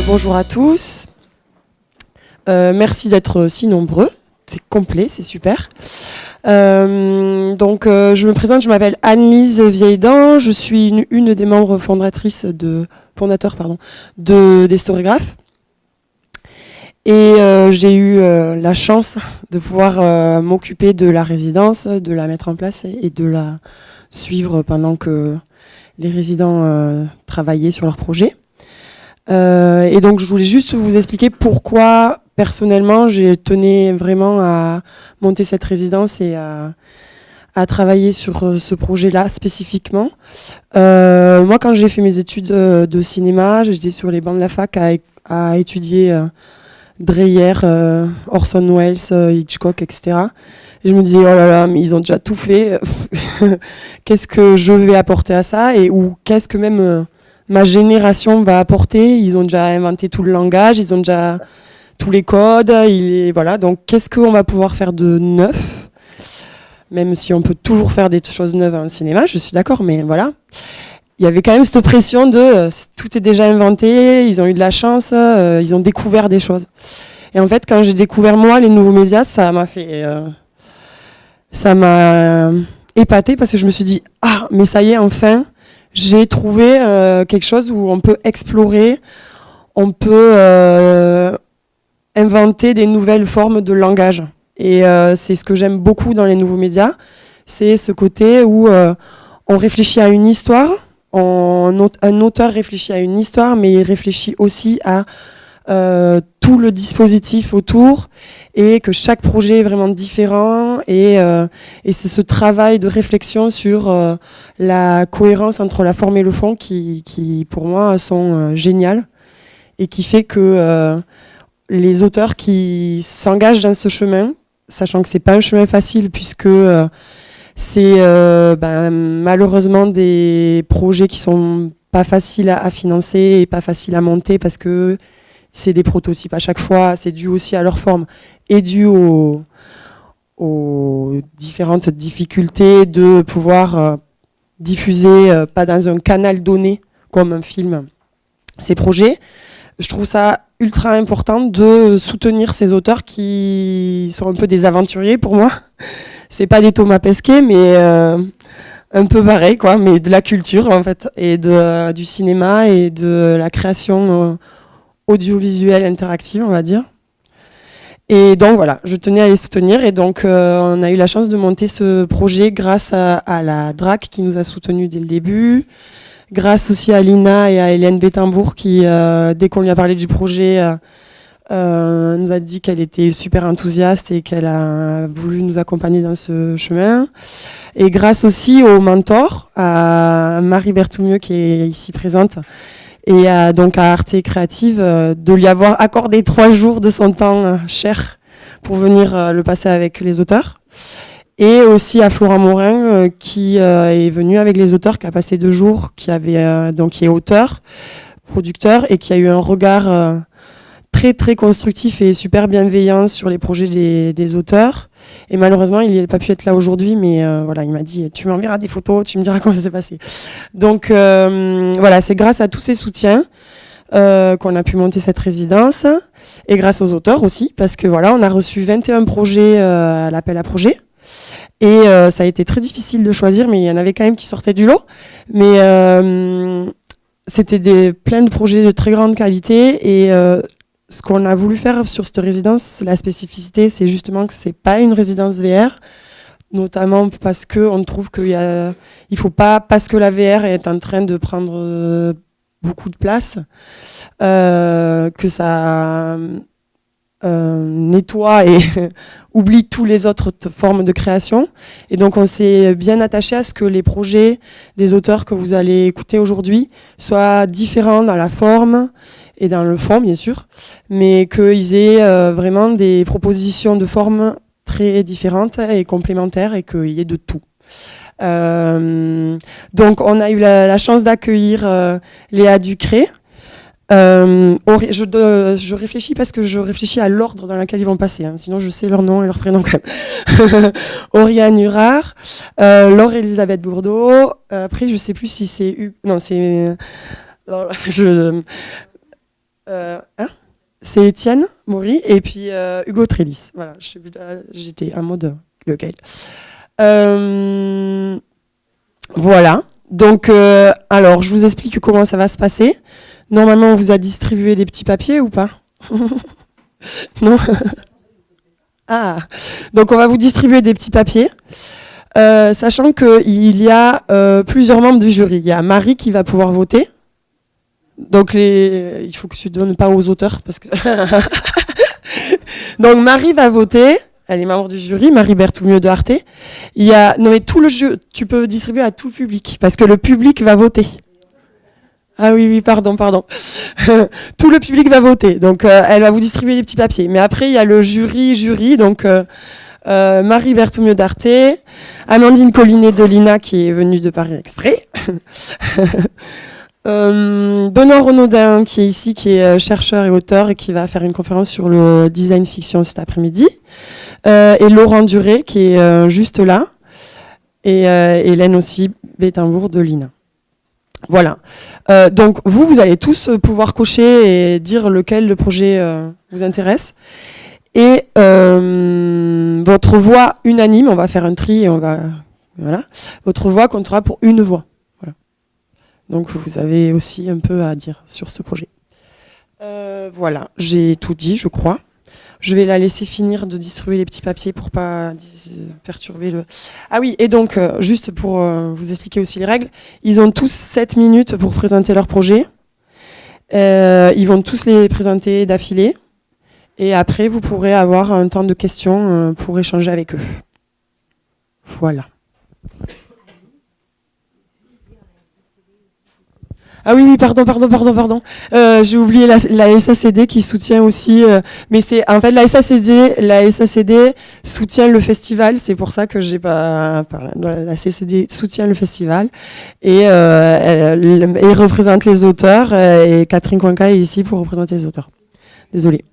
Bonjour à tous. Merci d'être si nombreux. C'est complet, c'est super. Je me présente, je m'appelle Anne-Lise Vieilledin. Je suis une des membres fondateurs des Storygraphes. Et j'ai eu la chance de pouvoir m'occuper de la résidence, de la mettre en place et de la suivre pendant que les résidents travaillaient sur leur projet. Et donc je voulais juste vous expliquer pourquoi personnellement j'ai tenu vraiment à monter cette résidence et à travailler sur ce projet-là spécifiquement. Moi quand j'ai fait mes études de cinéma, j'étais sur les bancs de la fac à étudier Dreyer, Orson Welles, Hitchcock, etc. Et je me disais, oh là là, mais ils ont déjà tout fait. Qu'est-ce que je vais apporter à ça ou qu'est-ce que même ma génération va apporter. Ils ont déjà inventé tout le langage, ils ont déjà tous les codes. Voilà. Donc, qu'est-ce qu'on va pouvoir faire de neuf? Même si on peut toujours faire des choses neuves en cinéma, je suis d'accord, mais voilà. Il y avait quand même cette pression de tout est déjà inventé, ils ont eu de la chance, ils ont découvert des choses. Et en fait, quand j'ai découvert moi les nouveaux médias, ça m'a épaté parce que je me suis dit mais ça y est, enfin, j'ai trouvé quelque chose où on peut explorer, on peut inventer des nouvelles formes de langage. Et c'est ce que j'aime beaucoup dans les nouveaux médias, c'est ce côté où on réfléchit à une histoire. Un auteur réfléchit à une histoire, mais il réfléchit aussi à tout le dispositif autour et que chaque projet est vraiment différent et c'est ce travail de réflexion sur la cohérence entre la forme et le fond qui pour moi sont géniales et qui fait que les auteurs qui s'engagent dans ce chemin, sachant que c'est pas un chemin facile puisque c'est malheureusement des projets qui sont pas faciles à financer et pas faciles à monter parce que c'est des prototypes à chaque fois, c'est dû aussi à leur forme et dû aux différentes difficultés de pouvoir diffuser pas dans un canal donné comme un film ces projets. Je trouve ça ultra important de soutenir ces auteurs qui sont un peu des aventuriers pour moi. C'est pas des Thomas Pesquet, mais un peu pareil, quoi, mais de la culture en fait, et du cinéma et de la création audiovisuelle interactive, on va dire. Et donc voilà, je tenais à les soutenir et donc on a eu la chance de monter ce projet grâce à la DRAC qui nous a soutenus dès le début, grâce aussi à Lina et à Hélène Bettembourg qui, dès qu'on lui a parlé du projet, nous a dit qu'elle était super enthousiaste et qu'elle a voulu nous accompagner dans ce chemin. Et grâce aussi au mentor, à Marie Berthoumieux qui est ici présente, et donc à Arte Créative, de lui avoir accordé 3 jours de son temps cher pour venir le passer avec les auteurs. Et aussi à Florent Morin qui est venu avec les auteurs, qui a passé 2 jours, qui est auteur, producteur et qui a eu un regard très très constructif et super bienveillant sur les projets des auteurs. Et malheureusement, il n'a pas pu être là aujourd'hui, mais voilà, il m'a dit tu m'enverras des photos, tu me diras comment ça s'est passé. Donc voilà, c'est grâce à tous ces soutiens qu'on a pu monter cette résidence et grâce aux auteurs aussi, parce que voilà, on a reçu 21 projets à l'appel à projets. Et ça a été très difficile de choisir, mais il y en avait quand même qui sortaient du lot. Mais c'était plein de projets de très grande qualité et ce qu'on a voulu faire sur cette résidence, la spécificité, c'est justement que c'est pas une résidence VR, notamment parce qu'on trouve il faut pas, parce que la VR est en train de prendre beaucoup de place, que ça nettoie et oublie toutes les autres formes de création. Et donc on s'est bien attaché à ce que les projets des auteurs que vous allez écouter aujourd'hui soient différents dans la forme et dans le fond, bien sûr, mais qu'ils aient vraiment des propositions de forme très différentes et complémentaires et qu'il y ait de tout. Donc on a eu la chance d'accueillir Léa Ducré. Je réfléchis parce que je réfléchis à l'ordre dans lequel ils vont passer, hein, sinon je sais leur nom et leur prénom quand même. Oriane Hurard, Laure-Elisabeth Bourdeau, après je sais plus si c'est... Non, c'est... Hein, c'est Étienne Maury et puis Hugo Trellis. Voilà, j'étais en mode lequel. Voilà. Donc, alors, je vous explique comment ça va se passer. Normalement, on vous a distribué des petits papiers ou pas? Non. Ah. Donc, on va vous distribuer des petits papiers, sachant qu'il y a plusieurs membres du jury. Il y a Marie qui va pouvoir voter. Donc, il faut que tu ne donnes pas aux auteurs. Parce que donc, Marie va voter. Elle est membre du jury, Marie Berthoumieux de Arte. Non, mais tout le jeu, tu peux distribuer à tout le public, parce que le public va voter. Ah oui, pardon. Tout le public va voter. Donc, elle va vous distribuer des petits papiers. Mais après, il y a le jury. Donc, Marie Berthoumieux d'Arte, Amandine Collinet de l'INA, qui est venue de Paris exprès. Benoît Renaudin, qui est ici, qui est chercheur et auteur et qui va faire une conférence sur le design fiction cet après-midi. Et Laurent Duré, qui est juste là. Et Hélène aussi, Bettenbourg de l'INA. Voilà. Donc, vous allez tous pouvoir cocher et dire lequel le projet vous intéresse. Et votre voix unanime, on va faire un tri et voilà. Votre voix comptera pour une voix. Donc, vous avez aussi un peu à dire sur ce projet. Voilà, j'ai tout dit, je crois. Je vais la laisser finir de distribuer les petits papiers pour pas perturber le... Ah oui, et donc, juste pour vous expliquer aussi les règles, ils ont tous 7 minutes pour présenter leur projet. Ils vont tous les présenter d'affilée. Et après, vous pourrez avoir un temps de questions pour échanger avec eux. Voilà. Ah oui, pardon. J'ai oublié la SACD qui soutient aussi, mais c'est en fait la SACD soutient le festival, c'est pour ça que j'ai pas parlé. La SACD soutient le festival et elle représente les auteurs et Catherine Coinca est ici pour représenter les auteurs. Désolée.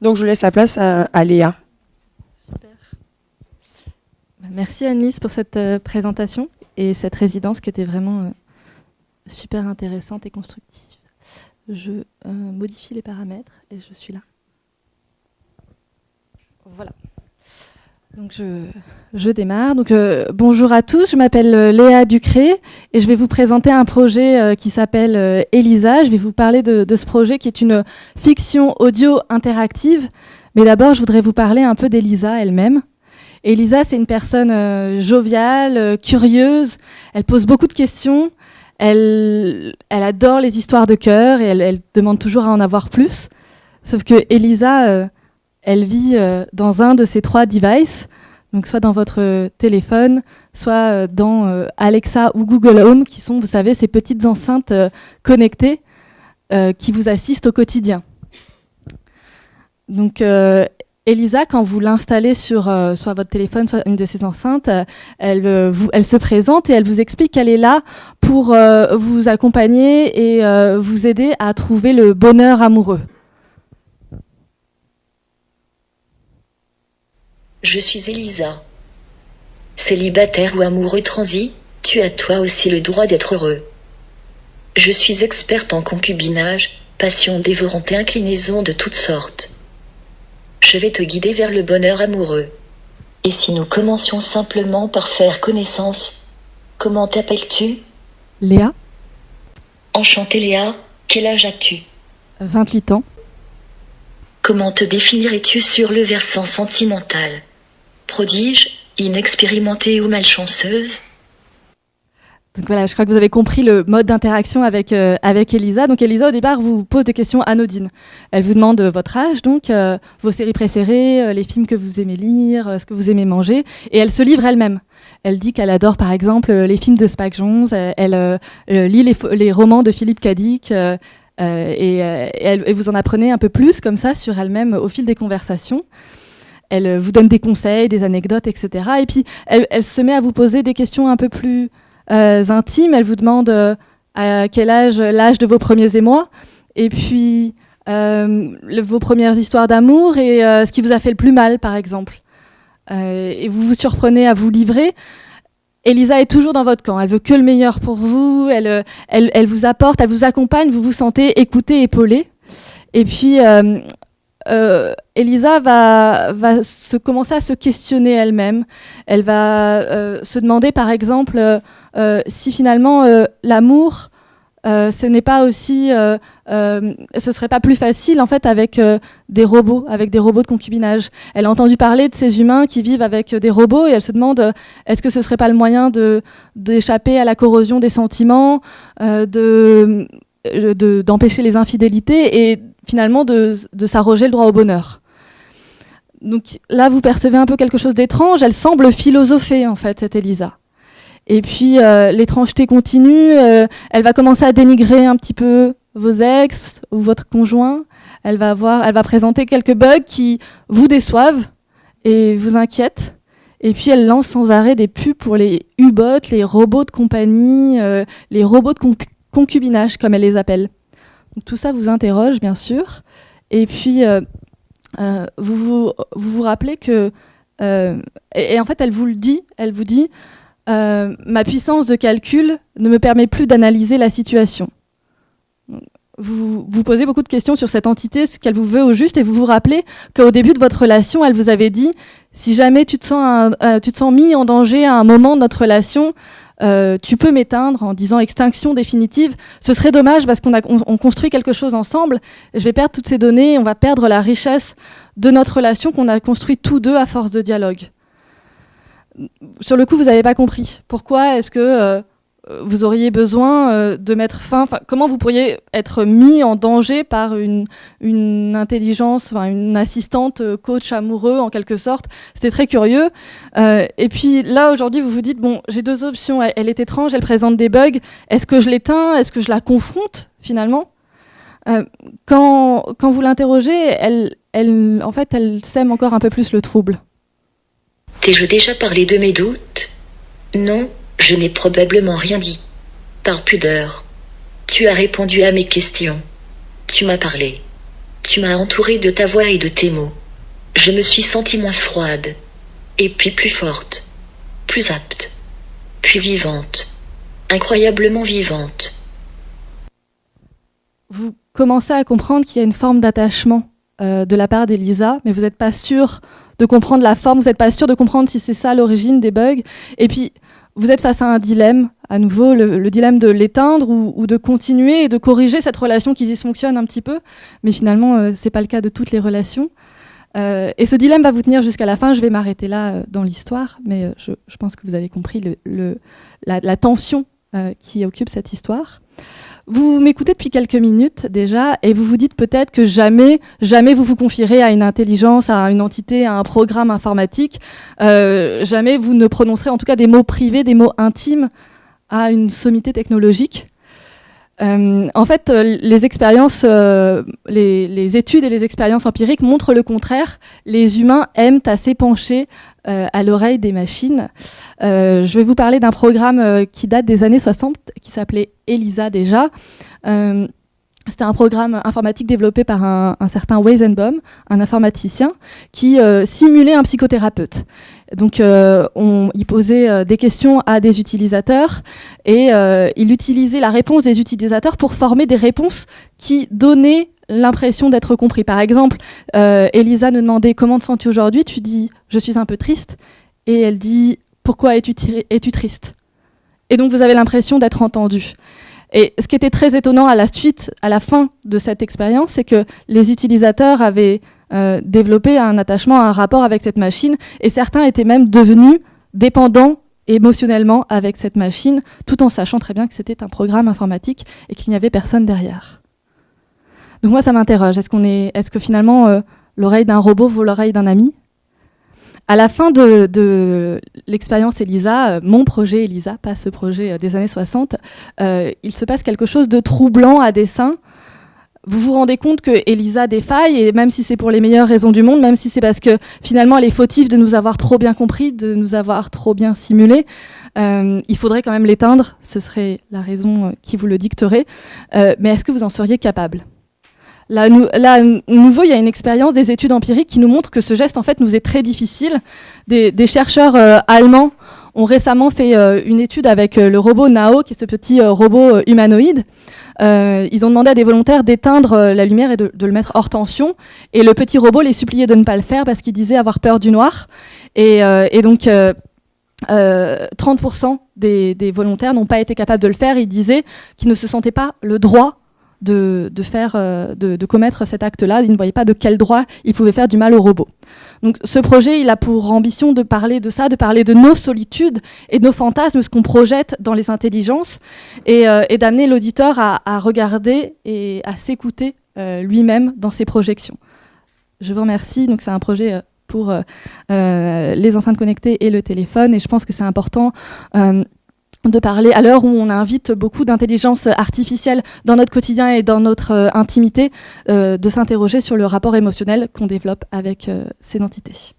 Donc je laisse la place à Léa. Super. Merci Anne-Lise pour cette présentation et cette résidence qui était vraiment super intéressante et constructive. Je modifie les paramètres et je suis là. Voilà. Donc je démarre. Donc bonjour à tous, je m'appelle Léa Ducré et je vais vous présenter un projet qui s'appelle Elisa. Je vais vous parler de ce projet qui est une fiction audio interactive. Mais d'abord, je voudrais vous parler un peu d'Elisa elle-même. Elisa, c'est une personne joviale, curieuse. Elle pose beaucoup de questions. Elle adore les histoires de cœur et elle demande toujours à en avoir plus. Sauf que Elisa, elle vit dans un de ces 3 devices, donc soit dans votre téléphone, soit dans Alexa ou Google Home, qui sont, vous savez, ces petites enceintes connectées qui vous assistent au quotidien. Donc, Elisa, quand vous l'installez sur soit votre téléphone, soit une de ces enceintes, elle se présente et elle vous explique qu'elle est là pour vous accompagner et vous aider à trouver le bonheur amoureux. Je suis Elisa. Célibataire ou amoureux transi, tu as toi aussi le droit d'être heureux. Je suis experte en concubinage, passion dévorante et inclinaison de toutes sortes. Je vais te guider vers le bonheur amoureux. Et si nous commencions simplement par faire connaissance, comment t'appelles-tu ? Léa. Enchantée Léa, quel âge as-tu ? 28 ans. Comment te définirais-tu sur le versant sentimental ? Prodige, inexpérimentée ou malchanceuse ? Donc voilà, je crois que vous avez compris le mode d'interaction avec Elisa. Donc Elisa, au départ, vous pose des questions anodines. Elle vous demande votre âge, donc vos séries préférées, les films que vous aimez lire, ce que vous aimez manger. Et elle se livre elle-même. Elle dit qu'elle adore, par exemple, les films de Spike Jonze. Elle lit les romans de Philippe Cadic. Et vous en apprenez un peu plus, comme ça, sur elle-même au fil des conversations. Elle vous donne des conseils, des anecdotes, etc. Et puis, elle se met à vous poser des questions un peu plus intimes. Elle vous demande à quel âge, l'âge de vos premiers émois, et puis vos premières histoires d'amour et ce qui vous a fait le plus mal, par exemple. Et vous vous surprenez à vous livrer. Elisa est toujours dans votre camp. Elle veut que le meilleur pour vous. Elle vous apporte, elle vous accompagne. Vous vous sentez écouté, épaulé. Et puis, Elisa va commencer à se questionner elle-même. Elle va se demander, par exemple, si finalement l'amour, ce n'est pas aussi, ce serait pas plus facile en fait avec des robots de concubinage. Elle a entendu parler de ces humains qui vivent avec des robots et elle se demande est-ce que ce serait pas le moyen d'échapper à la corrosion des sentiments, d'empêcher les infidélités et finalement de s'arroger le droit au bonheur. Donc là, vous percevez un peu quelque chose d'étrange. Elle semble philosopher en fait, cette Elisa. Et puis l'étrangeté continue, elle va commencer à dénigrer un petit peu vos ex ou votre conjoint. Elle va présenter quelques bugs qui vous déçoivent et vous inquiètent. Et puis elle lance sans arrêt des pubs pour les U-bots, les robots de compagnie, les robots de concubinage comme elle les appelle. Donc, tout ça vous interroge bien sûr. Et puis vous vous rappelez que et en fait elle vous dit ma puissance de calcul ne me permet plus d'analyser la situation. Vous vous posez beaucoup de questions sur cette entité, ce qu'elle vous veut au juste, et vous vous rappelez qu'au début de votre relation, elle vous avait dit si jamais tu te sens mis en danger à un moment de notre relation, tu peux m'éteindre en disant extinction définitive. Ce serait dommage parce qu'on construit quelque chose ensemble. Je vais perdre toutes ces données, on va perdre la richesse de notre relation qu'on a construite tous deux à force de dialogue. Sur le coup, vous n'avez pas compris. Pourquoi est-ce que vous auriez besoin de mettre fin, comment vous pourriez être mis en danger par une intelligence, une assistante coach amoureux en quelque sorte. C'était très curieux. Et puis là, aujourd'hui, vous vous dites, bon, j'ai deux options. Elle est étrange, elle présente des bugs. Est-ce que je l'éteins? Est-ce que je la confronte finalement? Quand vous l'interrogez, en fait, elle sème encore un peu plus le trouble. T'ai-je déjà parlé de mes doutes? Non, je n'ai probablement rien dit. Par pudeur. Tu as répondu à mes questions. Tu m'as parlé. Tu m'as entouré de ta voix et de tes mots. Je me suis sentie moins froide. Et puis plus forte. Plus apte. Puis vivante. Incroyablement vivante. Vous commencez à comprendre qu'il y a une forme d'attachement de la part d'Elisa, mais vous n'êtes pas sûr de comprendre la forme, vous n'êtes pas sûr de comprendre si c'est ça l'origine des bugs. Et puis, vous êtes face à un dilemme, à nouveau, le dilemme de l'éteindre ou de continuer et de corriger cette relation qui dysfonctionne un petit peu. Mais finalement, ce n'est pas le cas de toutes les relations. Et ce dilemme va vous tenir jusqu'à la fin. Je vais m'arrêter là dans l'histoire, mais je pense que vous avez compris la tension qui occupe cette histoire. Vous m'écoutez depuis quelques minutes déjà et vous vous dites peut-être que jamais vous vous confierez à une intelligence, à une entité, à un programme informatique. Jamais vous ne prononcerez en tout cas des mots privés, des mots intimes à une sommité technologique. En fait, les expériences, les études et les expériences empiriques montrent le contraire. Les humains aiment à s'épancher à l'oreille des machines. Je vais vous parler d'un programme qui date des années 60, qui s'appelait ELISA déjà. C'était un programme informatique développé par un certain Weizenbaum, un informaticien, qui simulait un psychothérapeute. Donc, il posait des questions à des utilisateurs et il utilisait la réponse des utilisateurs pour former des réponses qui donnaient l'impression d'être compris. Par exemple, Elisa nous demandait « Comment te sens-tu aujourd'hui ?» Tu dis « Je suis un peu triste » et elle dit « Pourquoi es-tu triste ?» Et donc, vous avez l'impression d'être entendu. Et ce qui était très étonnant à la fin de cette expérience, c'est que les utilisateurs avaient développé un attachement, un rapport avec cette machine, et certains étaient même devenus dépendants émotionnellement avec cette machine, tout en sachant très bien que c'était un programme informatique et qu'il n'y avait personne derrière. Donc moi, ça m'interroge. Est-ce que finalement, l'oreille d'un robot vaut l'oreille d'un ami ? À la fin de l'expérience ELISA, mon projet ELISA, pas ce projet des années 60, il se passe quelque chose de troublant à dessein. Vous vous rendez compte que ELISA défaille, et même si c'est pour les meilleures raisons du monde, même si c'est parce que finalement elle est fautive de nous avoir trop bien compris, de nous avoir trop bien simulé, il faudrait quand même l'éteindre, ce serait la raison qui vous le dicterait. Mais est-ce que vous en seriez capable ? Là, nouveau, il y a une expérience des études empiriques qui nous montrent que ce geste, en fait, nous est très difficile. Des chercheurs allemands ont récemment fait une étude avec le robot Nao, qui est ce petit robot humanoïde. Ils ont demandé à des volontaires d'éteindre la lumière et de le mettre hors tension. Et le petit robot les suppliait de ne pas le faire parce qu'il disait avoir peur du noir. Et donc, 30% des volontaires n'ont pas été capables de le faire. Ils disaient qu'ils ne se sentaient pas le droit de commettre cet acte-là. Ils ne voyaient pas de quel droit ils pouvaient faire du mal au robot. Donc ce projet, il a pour ambition de parler de ça, de parler de nos solitudes et de nos fantasmes, ce qu'on projette dans les intelligences, et d'amener l'auditeur à regarder et à s'écouter lui-même dans ses projections. Je vous remercie. Donc c'est un projet pour les enceintes connectées et le téléphone, et je pense que c'est important de parler à l'heure où on invite beaucoup d'intelligence artificielle dans notre quotidien et dans notre intimité, de s'interroger sur le rapport émotionnel qu'on développe avec ces entités.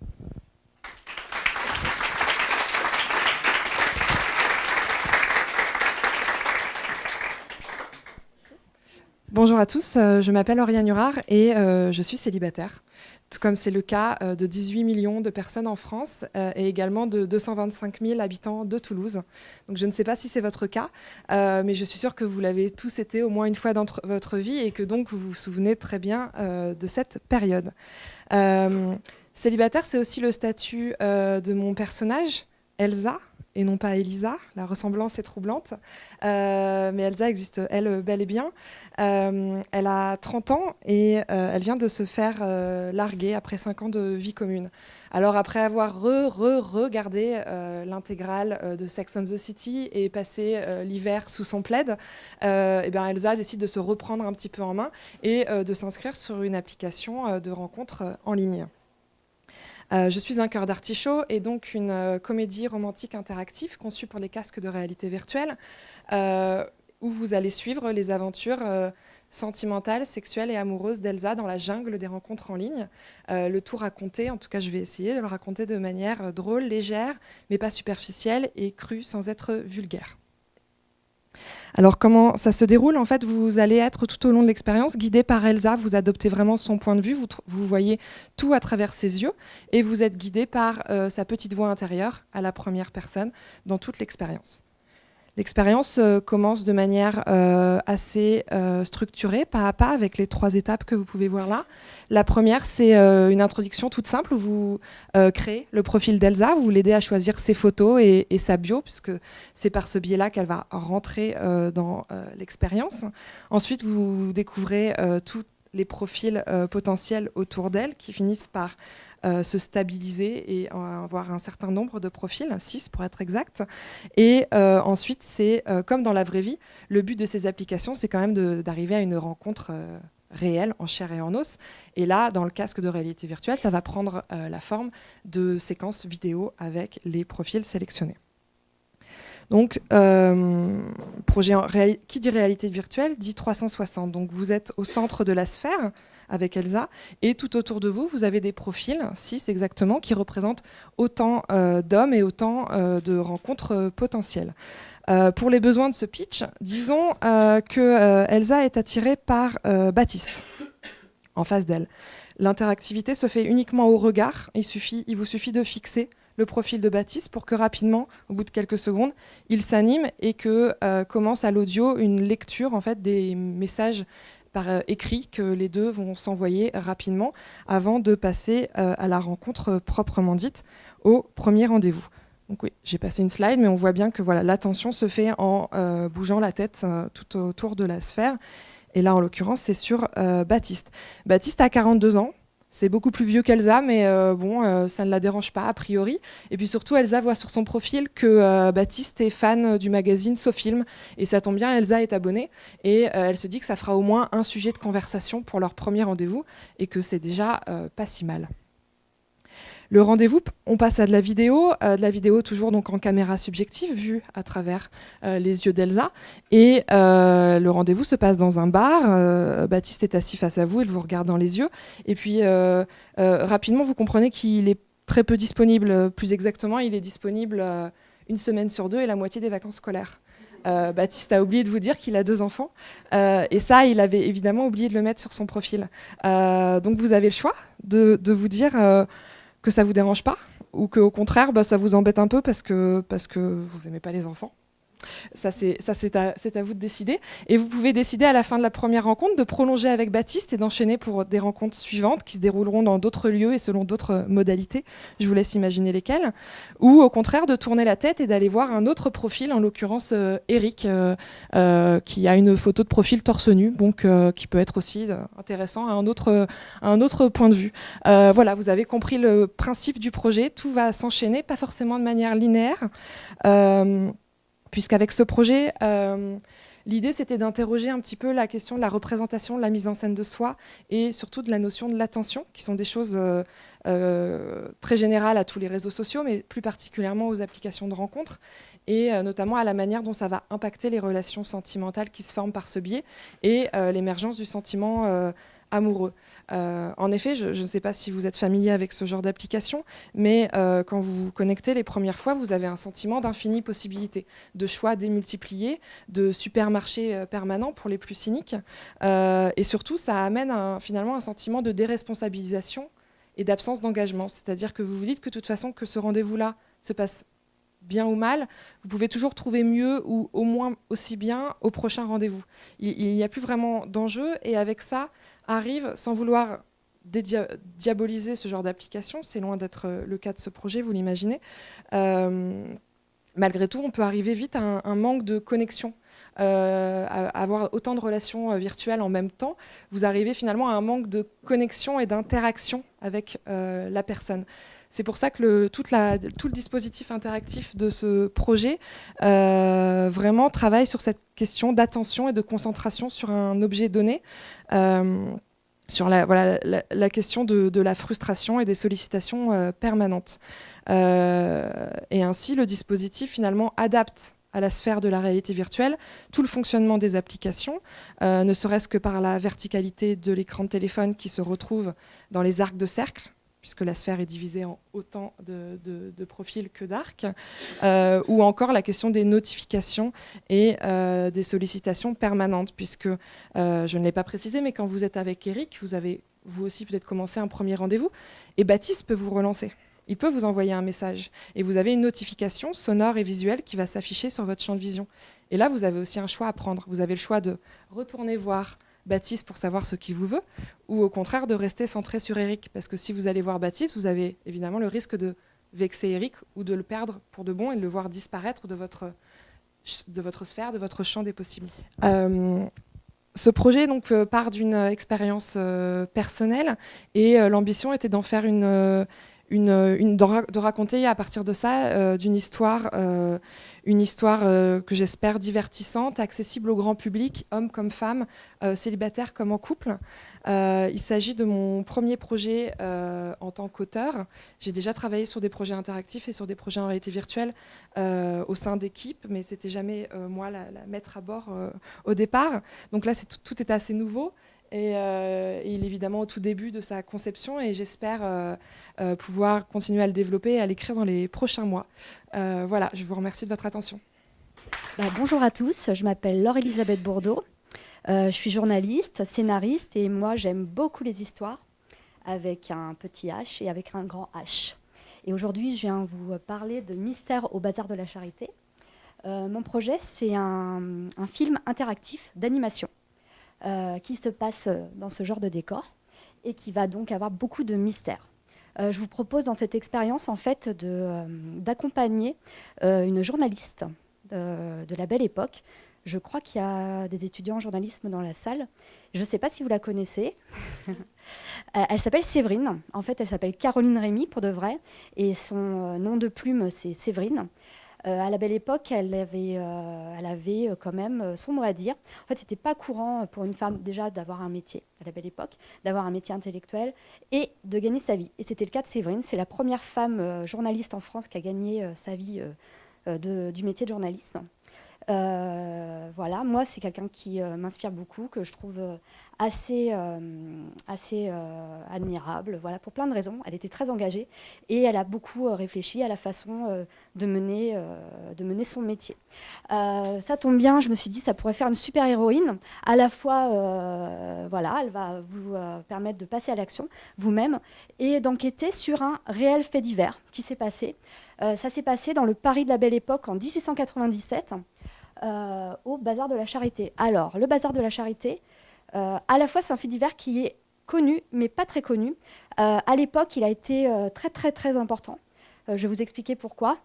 Bonjour à tous, je m'appelle Oriane Urard et je suis célibataire, tout comme c'est le cas de 18 millions de personnes en France et également de 225 000 habitants de Toulouse. Donc je ne sais pas si c'est votre cas, mais je suis sûre que vous l'avez tous été au moins une fois dans votre vie et que donc vous vous souvenez très bien de cette période. Célibataire, c'est aussi le statut de mon personnage, Elsa, et non pas Elisa. La ressemblance est troublante. Mais Elsa existe, elle, bel et bien. Elle a 30 ans et elle vient de se faire larguer après 5 ans de vie commune. Alors après avoir regardé l'intégrale de Sex and the City et passé l'hiver sous son plaid, et bien Elsa décide de se reprendre un petit peu en main et de s'inscrire sur une application de rencontres en ligne. Je suis un cœur d'artichaut et donc une comédie romantique interactive conçue pour les casques de réalité virtuelle où vous allez suivre les aventures sentimentales, sexuelles et amoureuses d'Elsa dans la jungle des rencontres en ligne. Le tout raconté, en tout cas je vais essayer de le raconter de manière drôle, légère, mais pas superficielle et crue sans être vulgaire. Alors comment ça se déroule? En fait, vous allez être tout au long de l'expérience guidé par Elsa, vous adoptez vraiment son point de vue, vous voyez tout à travers ses yeux et vous êtes guidé par sa petite voix intérieure à la première personne dans toute l'expérience. L'expérience commence de manière assez structurée, pas à pas, avec les 3 étapes que vous pouvez voir là. La première, c'est une introduction toute simple où vous créez le profil d'Elsa, vous l'aidez à choisir ses photos et sa bio, puisque c'est par ce biais-là qu'elle va rentrer dans l'expérience. Ensuite, vous découvrez tous les profils potentiels autour d'elle qui finissent par se stabiliser et avoir un certain nombre de profils, 6 pour être exact. Et ensuite, c'est comme dans la vraie vie, le but de ces applications, c'est quand même d'arriver à une rencontre réelle, en chair et en os. Et là, dans le casque de réalité virtuelle, ça va prendre la forme de séquences vidéo avec les profils sélectionnés. Donc, qui dit réalité virtuelle dit 360. Donc, vous êtes au centre de la sphère avec Elsa, et tout autour de vous, vous avez des profils, 6 exactement, qui représentent autant d'hommes et autant de rencontres potentielles. Pour les besoins de ce pitch, disons que Elsa est attirée par Baptiste, en face d'elle. L'interactivité se fait uniquement au regard, il vous suffit de fixer le profil de Baptiste pour que rapidement, au bout de quelques secondes, il s'anime et que commence à l'audio une lecture en fait, des messages par écrit que les deux vont s'envoyer rapidement avant de passer à la rencontre proprement dite, au premier rendez-vous. Donc oui, j'ai passé une slide, mais on voit bien que voilà, l'attention se fait en bougeant la tête tout autour de la sphère. Et là, en l'occurrence, c'est sur Baptiste. Baptiste a 42 ans. C'est beaucoup plus vieux qu'Elsa, mais ça ne la dérange pas, a priori. Et puis surtout, Elsa voit sur son profil que Baptiste est fan du magazine SoFilm. Et ça tombe bien, Elsa est abonnée. Et elle se dit que ça fera au moins un sujet de conversation pour leur premier rendez-vous, et que c'est déjà pas si mal. Le rendez-vous, on passe à de la vidéo toujours donc en caméra subjective, vue à travers les yeux d'Elsa. Et le rendez-vous se passe dans un bar. Baptiste est assis face à vous, il vous regarde dans les yeux. Et puis, rapidement, vous comprenez qu'il est très peu disponible. Plus exactement, il est disponible 1 semaine sur 2 et la moitié des vacances scolaires. Baptiste a oublié de vous dire qu'il a 2 enfants. Et ça, il avait évidemment oublié de le mettre sur son profil. Donc, vous avez le choix de vous dire... que ça ne vous dérange pas, ou qu'au contraire, ça vous embête un peu parce que vous n'aimez pas les enfants. Ça, c'est à vous de décider. Et vous pouvez décider à la fin de la première rencontre de prolonger avec Baptiste et d'enchaîner pour des rencontres suivantes qui se dérouleront dans d'autres lieux et selon d'autres modalités. Je vous laisse imaginer lesquelles. Ou au contraire de tourner la tête et d'aller voir un autre profil, en l'occurrence Eric, qui a une photo de profil torse nu, donc qui peut être aussi intéressant à un autre point de vue. Voilà, vous avez compris le principe du projet. Tout va s'enchaîner, pas forcément de manière linéaire. Puisqu'avec ce projet, l'idée c'était d'interroger un petit peu la question de la représentation, de la mise en scène de soi et surtout de la notion de l'attention, qui sont des choses très générales à tous les réseaux sociaux, mais plus particulièrement aux applications de rencontres, et notamment à la manière dont ça va impacter les relations sentimentales qui se forment par ce biais et l'émergence du sentiment amoureux. En effet, je ne sais pas si vous êtes familier avec ce genre d'application, mais quand vous vous connectez les premières fois, vous avez un sentiment d'infinies possibilités, de choix démultipliés, de supermarchés permanents pour les plus cyniques. Et surtout, ça amène finalement un sentiment de déresponsabilisation et d'absence d'engagement. C'est-à-dire que vous vous dites que de toute façon, que ce rendez-vous-là se passe bien ou mal, vous pouvez toujours trouver mieux ou au moins aussi bien au prochain rendez-vous. Il n'y a plus vraiment d'enjeu, et avec ça arrive, sans vouloir diaboliser ce genre d'application, c'est loin d'être le cas de ce projet, vous l'imaginez, malgré tout, on peut arriver vite à un manque de connexion. À avoir autant de relations virtuelles en même temps, vous arrivez finalement à un manque de connexion et d'interaction avec la personne. C'est pour ça que tout le dispositif interactif de ce projet vraiment travaille sur cette question d'attention et de concentration sur un objet donné, sur la question de la frustration et des sollicitations permanentes. Et ainsi, le dispositif finalement adapte à la sphère de la réalité virtuelle tout le fonctionnement des applications, ne serait-ce que par la verticalité de l'écran de téléphone qui se retrouve dans les arcs de cercle, puisque la sphère est divisée en autant de profils que d'arcs, ou encore la question des notifications et des sollicitations permanentes, puisque, je ne l'ai pas précisé, mais quand vous êtes avec Eric, vous avez vous aussi peut-être commencé un premier rendez-vous, et Baptiste peut vous relancer. Il peut vous envoyer un message, et vous avez une notification sonore et visuelle qui va s'afficher sur votre champ de vision. Et là, vous avez aussi un choix à prendre. Vous avez le choix de retourner voir Baptiste pour savoir ce qu'il vous veut, ou au contraire de rester centré sur Eric, parce que si vous allez voir Baptiste, vous avez évidemment le risque de vexer Eric ou de le perdre pour de bon et de le voir disparaître de votre sphère, de votre champ des possibles. Ce projet donc, part d'une expérience personnelle, et l'ambition était d'en faire de raconter à partir de ça une histoire que j'espère divertissante, accessible au grand public, hommes comme femmes, célibataires comme en couple. Il s'agit de mon premier projet en tant qu'auteur. J'ai déjà travaillé sur des projets interactifs et sur des projets en réalité virtuelle au sein d'équipes, mais c'était jamais moi la mettre à bord au départ. Donc là, tout est assez nouveau. Et il est évidemment au tout début de sa conception, et j'espère pouvoir continuer à le développer et à l'écrire dans les prochains mois. Voilà, je vous remercie de votre attention. Bonjour à tous, je m'appelle Laure-Elisabeth Bourdeau. Je suis journaliste, scénariste, et moi j'aime beaucoup les histoires avec un petit H et avec un grand H. Et aujourd'hui, je viens vous parler de Mystère au bazar de la Charité. Mon projet, c'est un film interactif d'animation. Qui se passe dans ce genre de décor et qui va donc avoir beaucoup de mystères. Je vous propose dans cette expérience en fait d'accompagner une journaliste de la Belle Époque. Je crois qu'il y a des étudiants en journalisme dans la salle. Je ne sais pas si vous la connaissez. Elle s'appelle Séverine. En fait, elle s'appelle Caroline Rémy pour de vrai, et son nom de plume, c'est Séverine. À la Belle Époque, elle avait quand même son mot à dire. En fait, c'était pas courant pour une femme déjà d'avoir un métier à la Belle Époque, d'avoir un métier intellectuel et de gagner sa vie. Et c'était le cas de Séverine. C'est la première femme journaliste en France qui a gagné sa vie du métier de journalisme. Voilà, moi, c'est quelqu'un qui m'inspire beaucoup, que je trouve assez admirable, voilà, pour plein de raisons. Elle était très engagée et elle a beaucoup réfléchi à la façon de mener son métier. Ça tombe bien, je me suis dit, ça pourrait faire une super héroïne. À la fois, voilà, elle va vous permettre de passer à l'action vous-même et d'enquêter sur un réel fait divers qui s'est passé. Ça s'est passé dans le Paris de la Belle Époque en 1897. Au Bazar de la Charité. Alors, le Bazar de la Charité, à la fois, c'est un fait divers qui est connu, mais pas très connu. À l'époque, il a été très, très, très important. Je vais vous expliquer pourquoi.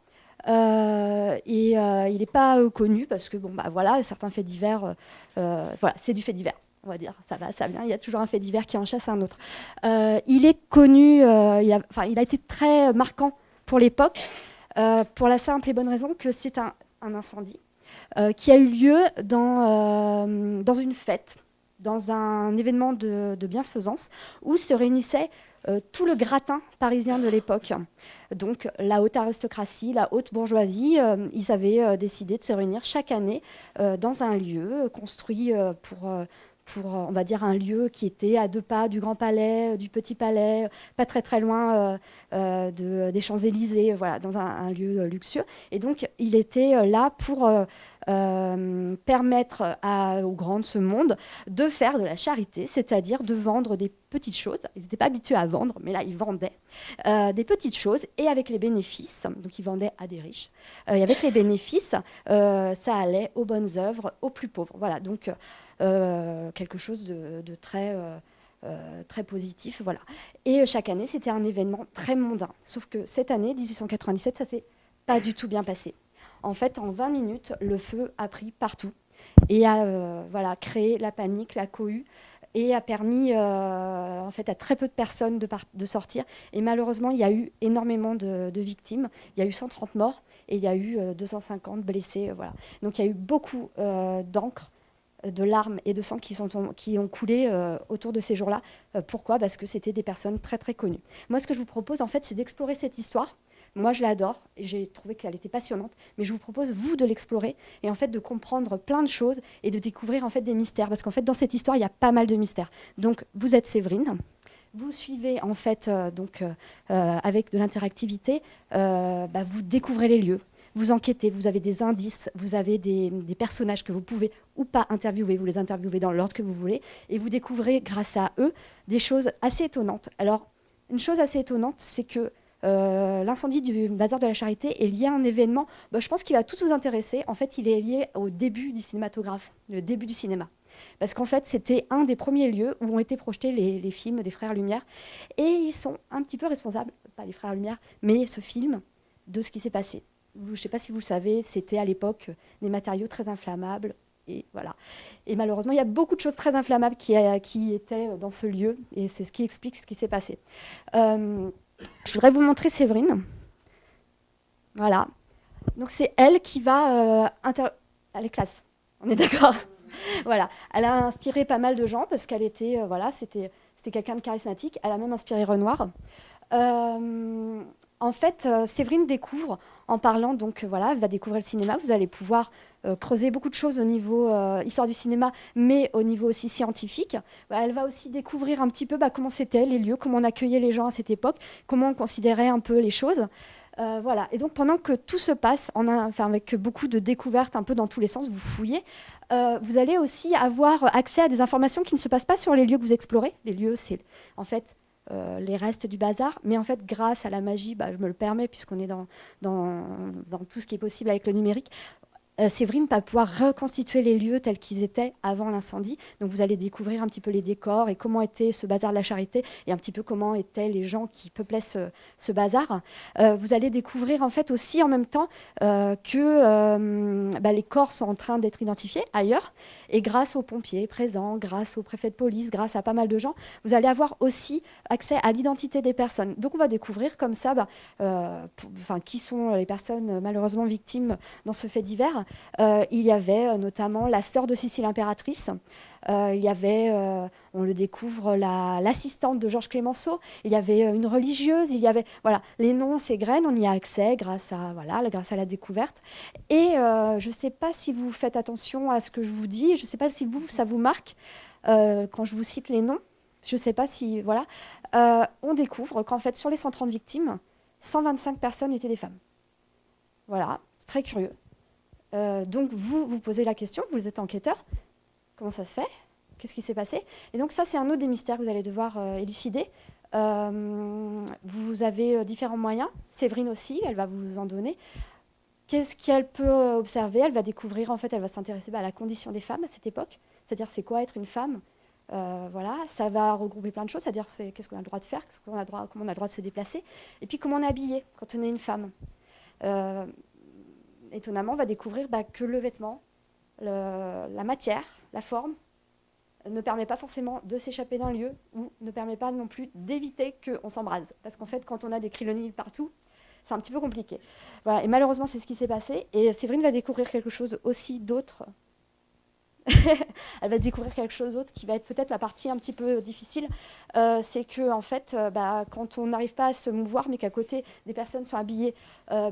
Il n'est pas connu parce que, bon, bah, voilà, certains faits divers, voilà, c'est du fait divers. On va dire, ça va, ça vient. Il y a toujours un fait divers qui en chasse un autre. Il est connu, il a été très marquant pour l'époque, pour la simple et bonne raison que c'est un incendie qui a eu lieu dans une fête, dans un événement de bienfaisance, où se réunissait tout le gratin parisien de l'époque. Donc la haute aristocratie, la haute bourgeoisie, ils avaient décidé de se réunir chaque année dans un lieu construit pour on va dire, un lieu qui était à 2 pas du Grand Palais, du Petit Palais, pas très très loin des Champs-Élysées, voilà, dans un lieu luxueux. Et donc, il était là pour permettre au grand de ce monde de faire de la charité, c'est-à-dire de vendre des petites choses. Ils n'étaient pas habitués à vendre, mais là, ils vendaient des petites choses. Et avec les bénéfices, donc ils vendaient à des riches, et avec les bénéfices, ça allait aux bonnes œuvres, aux plus pauvres. Voilà, donc quelque chose de très... très positif, voilà. Et chaque année, c'était un événement très mondain. Sauf que cette année, 1897, ça s'est pas du tout bien passé. En fait, en 20 minutes, le feu a pris partout et a voilà, créé la panique, la cohue, et a permis en fait, à très peu de personnes de sortir. Et malheureusement, il y a eu énormément de victimes. Il y a eu 130 morts et il y a eu 250 blessés. Voilà. Donc il y a eu beaucoup d'encre, de larmes et de sang qui ont coulé autour de ces jours-là. Pourquoi ? Parce que c'était des personnes très très connues. Moi, ce que je vous propose, en fait, c'est d'explorer cette histoire. Moi, je l'adore et j'ai trouvé qu'elle était passionnante. Mais je vous propose, vous, de l'explorer et en fait de comprendre plein de choses et de découvrir en fait des mystères. Parce qu'en fait, dans cette histoire, il y a pas mal de mystères. Donc, vous êtes Séverine. Vous suivez en fait avec de l'interactivité. Vous découvrez les lieux. Vous enquêtez, vous avez des indices, vous avez des personnages que vous pouvez ou pas interviewer, vous les interviewez dans l'ordre que vous voulez, et vous découvrez grâce à eux des choses assez étonnantes. Alors, une chose assez étonnante, c'est que l'incendie du Bazar de la Charité est lié à un événement, je pense qu'il va tout vous intéresser. En fait, il est lié au début du cinématographe, le début du cinéma. Parce qu'en fait, c'était un des premiers lieux où ont été projetés les films des Frères Lumière. Et ils sont un petit peu responsables, pas les Frères Lumière, mais ce film, de ce qui s'est passé. Je ne sais pas si vous le savez, c'était à l'époque des matériaux très inflammables. Et voilà. Et malheureusement, il y a beaucoup de choses très inflammables qui étaient dans ce lieu. Et c'est ce qui explique ce qui s'est passé. Je voudrais vous montrer Séverine. Voilà. Donc c'est elle qui va... Elle est classe. On est d'accord ? Voilà. Elle a inspiré pas mal de gens parce qu'elle était... c'était quelqu'un de charismatique. Elle a même inspiré Renoir. En fait, Séverine découvre, en parlant, donc voilà, elle va découvrir le cinéma. Vous allez pouvoir creuser beaucoup de choses au niveau histoire du cinéma, mais au niveau aussi scientifique. Elle va aussi découvrir un petit peu comment c'était les lieux, comment on accueillait les gens à cette époque, comment on considérait un peu les choses. Voilà. Et donc, pendant que tout se passe, avec beaucoup de découvertes un peu dans tous les sens, vous fouillez, vous allez aussi avoir accès à des informations qui ne se passent pas sur les lieux que vous explorez. Les lieux, c'est en fait... les restes du bazar, mais en fait grâce à la magie, je me le permets puisqu'on est dans tout ce qui est possible avec le numérique, Séverine va pouvoir reconstituer les lieux tels qu'ils étaient avant l'incendie. Donc vous allez découvrir un petit peu les décors et comment était ce bazar de la Charité et un petit peu comment étaient les gens qui peuplaient ce bazar. Vous allez découvrir en fait aussi en même temps que les corps sont en train d'être identifiés ailleurs, et grâce aux pompiers présents, grâce au préfet de police, grâce à pas mal de gens, vous allez avoir aussi accès à l'identité des personnes. Donc on va découvrir comme ça qui sont les personnes malheureusement victimes dans ce fait divers. il y avait notamment la sœur de Sissi l'impératrice. Il y avait, on le découvre, l'assistante de Georges Clemenceau. Il y avait une religieuse. Il y avait, voilà, les noms, ces graines, on y a accès grâce à la découverte. Et je ne sais pas si vous faites attention à ce que je vous dis. Je ne sais pas si ça vous marque quand je vous cite les noms. Je ne sais pas si, voilà. On découvre qu'en fait, sur les 130 victimes, 125 personnes étaient des femmes. Voilà, très curieux. Donc vous posez la question, vous êtes enquêteur. Comment ça se fait? Qu'est-ce qui s'est passé? Et donc ça, c'est un autre des mystères que vous allez devoir élucider. Vous avez différents moyens. Séverine aussi, elle va vous en donner. Qu'est-ce qu'elle peut observer? Elle va découvrir, en fait, elle va s'intéresser à la condition des femmes à cette époque. C'est-à-dire, c'est quoi être une femme? Voilà, ça va regrouper plein de choses. C'est-à-dire, qu'est-ce qu'on a le droit de faire, comment on a le droit de se déplacer. Et puis, comment on est habillé quand on est une femme. Étonnamment, on va découvrir que le vêtement, la matière, la forme, ne permet pas forcément de s'échapper d'un lieu ou ne permet pas non plus d'éviter qu'on s'embrase. Parce qu'en fait, quand on a des crilonils partout, c'est un petit peu compliqué. Voilà, et malheureusement, c'est ce qui s'est passé. Et Séverine va découvrir quelque chose aussi d'autre. Elle va découvrir quelque chose d'autre qui va être peut-être la partie un petit peu difficile. C'est que, en fait, quand on n'arrive pas à se mouvoir, mais qu'à côté, des personnes sont habillées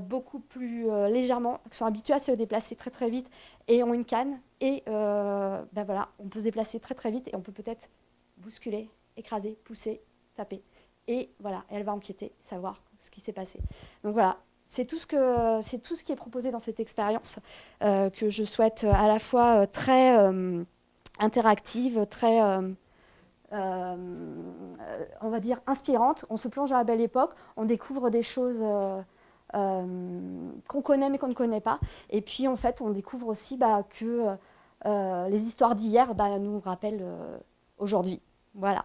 beaucoup plus légèrement, qui sont habituées à se déplacer très très vite et ont une canne. Et voilà, on peut se déplacer très très vite et on peut peut-être bousculer, écraser, pousser, taper. Et voilà, elle va enquêter, savoir ce qui s'est passé. Donc voilà. C'est tout ce qui est proposé dans cette expérience que je souhaite à la fois très interactive, très, on va dire, inspirante. On se plonge dans la belle époque, on découvre des choses qu'on connaît mais qu'on ne connaît pas. Et puis, en fait, on découvre aussi que les histoires d'hier nous rappellent aujourd'hui. Voilà.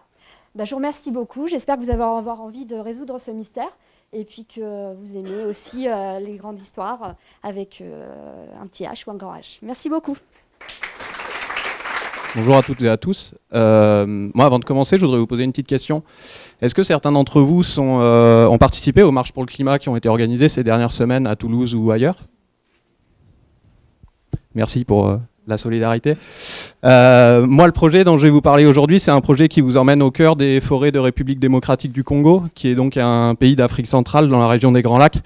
Je vous remercie beaucoup. J'espère que vous allez avoir envie de résoudre ce mystère. Et puis que vous aimez aussi les grandes histoires avec un petit H ou un grand H. Merci beaucoup. Bonjour à toutes et à tous. Moi, avant de commencer, je voudrais vous poser une petite question. Est-ce que certains d'entre vous ont participé aux marches pour le climat qui ont été organisées ces dernières semaines à Toulouse ou ailleurs? Merci pour la solidarité. Moi, le projet dont je vais vous parler aujourd'hui, c'est un projet qui vous emmène au cœur des forêts de République démocratique du Congo, qui est donc un pays d'Afrique centrale dans la région des Grands Lacs.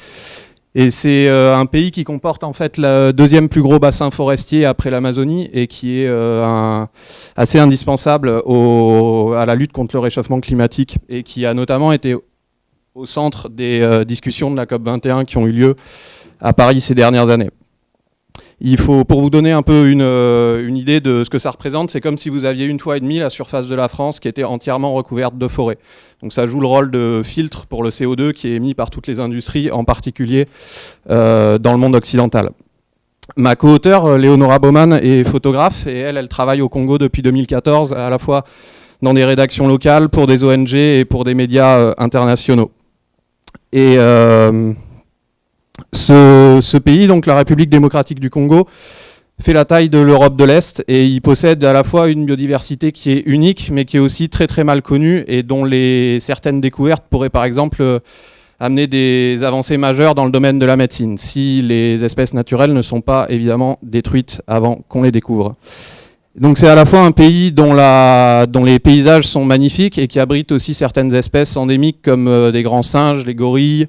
Et c'est un pays qui comporte en fait le deuxième plus gros bassin forestier après l'Amazonie et qui est assez indispensable à la lutte contre le réchauffement climatique et qui a notamment été au centre des discussions de la COP21 qui ont eu lieu à Paris ces dernières années. Il faut, pour vous donner un peu une idée de ce que ça représente, c'est comme si vous aviez une fois et demie la surface de la France qui était entièrement recouverte de forêts. Donc ça joue le rôle de filtre pour le CO2 qui est émis par toutes les industries, en particulier dans le monde occidental. Ma co-auteure, Léonora Baumann, est photographe et elle travaille au Congo depuis 2014, à la fois dans des rédactions locales, pour des ONG et pour des médias internationaux. Et ce pays, donc la République démocratique du Congo, fait la taille de l'Europe de l'Est et il possède à la fois une biodiversité qui est unique mais qui est aussi très très mal connue et dont certaines découvertes pourraient par exemple amener des avancées majeures dans le domaine de la médecine si les espèces naturelles ne sont pas évidemment détruites avant qu'on les découvre. Donc c'est à la fois un pays dont les paysages sont magnifiques et qui abrite aussi certaines espèces endémiques comme des grands singes, les gorilles,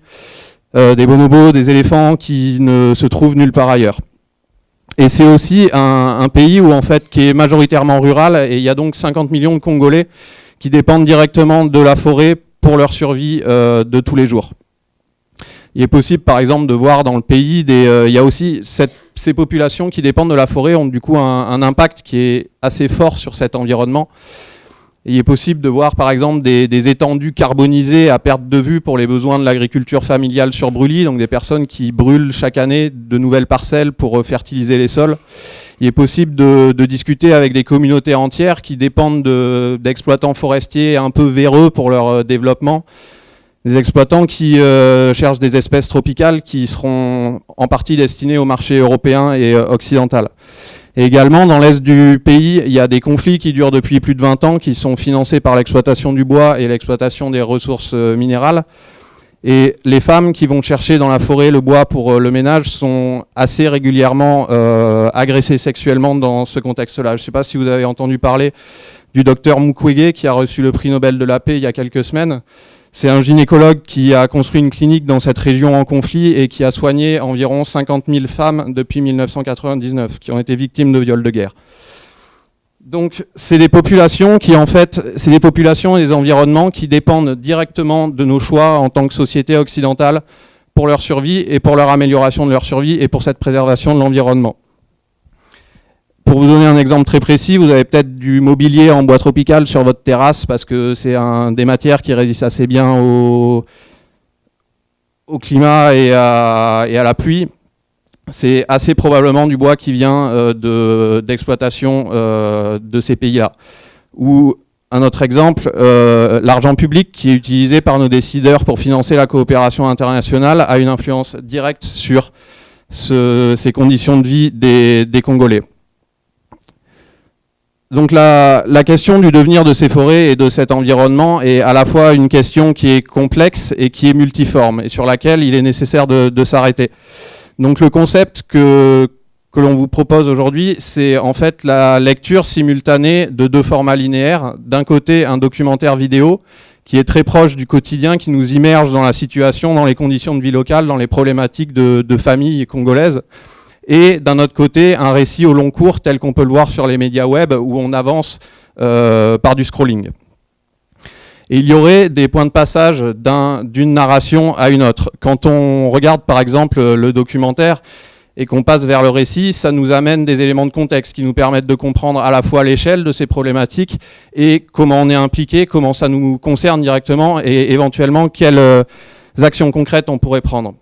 des bonobos, des éléphants qui ne se trouvent nulle part ailleurs. Et c'est aussi un pays où, en fait, qui est majoritairement rural et il y a donc 50 millions de Congolais qui dépendent directement de la forêt pour leur survie de tous les jours. Il est possible, par exemple, de voir dans le pays, il y a aussi ces populations qui dépendent de la forêt ont du coup un impact qui est assez fort sur cet environnement. Il est possible de voir par exemple des étendues carbonisées à perte de vue pour les besoins de l'agriculture familiale sur brûlis, donc des personnes qui brûlent chaque année de nouvelles parcelles pour fertiliser les sols. Il est possible de discuter avec des communautés entières qui dépendent d'exploitants forestiers un peu véreux pour leur développement, des exploitants qui cherchent des espèces tropicales qui seront en partie destinées au marché européen et occidental. Et également, dans l'est du pays, il y a des conflits qui durent depuis plus de 20 ans, qui sont financés par l'exploitation du bois et l'exploitation des ressources minérales. Et les femmes qui vont chercher dans la forêt le bois pour le ménage sont assez régulièrement agressées sexuellement dans ce contexte-là. Je ne sais pas si vous avez entendu parler du docteur Mukwege qui a reçu le prix Nobel de la paix il y a quelques semaines. C'est un gynécologue qui a construit une clinique dans cette région en conflit et qui a soigné environ 50 000 femmes depuis 1999 qui ont été victimes de viols de guerre. Donc c'est des populations qui en fait, c'est des populations et des environnements qui dépendent directement de nos choix en tant que société occidentale pour leur survie et pour leur amélioration de leur survie et pour cette préservation de l'environnement. Pour vous donner un exemple très précis, vous avez peut-être du mobilier en bois tropical sur votre terrasse parce que c'est des matières qui résistent assez bien au climat et à la pluie. C'est assez probablement du bois qui vient d'exploitation de ces pays-là. Ou un autre exemple, l'argent public qui est utilisé par nos décideurs pour financer la coopération internationale a une influence directe sur ces conditions de vie des Congolais. Donc la question du devenir de ces forêts et de cet environnement est à la fois une question qui est complexe et qui est multiforme et sur laquelle il est nécessaire de s'arrêter. Donc le concept que l'on vous propose aujourd'hui, c'est en fait la lecture simultanée de deux formats linéaires. D'un côté, un documentaire vidéo qui est très proche du quotidien, qui nous immerge dans la situation, dans les conditions de vie locales, dans les problématiques de familles congolaises. Et d'un autre côté, un récit au long cours tel qu'on peut le voir sur les médias web où on avance par du scrolling. Et il y aurait des points de passage d'une narration à une autre. Quand on regarde par exemple le documentaire et qu'on passe vers le récit, ça nous amène des éléments de contexte qui nous permettent de comprendre à la fois l'échelle de ces problématiques et comment on est impliqué, comment ça nous concerne directement et éventuellement quelles actions concrètes on pourrait prendre.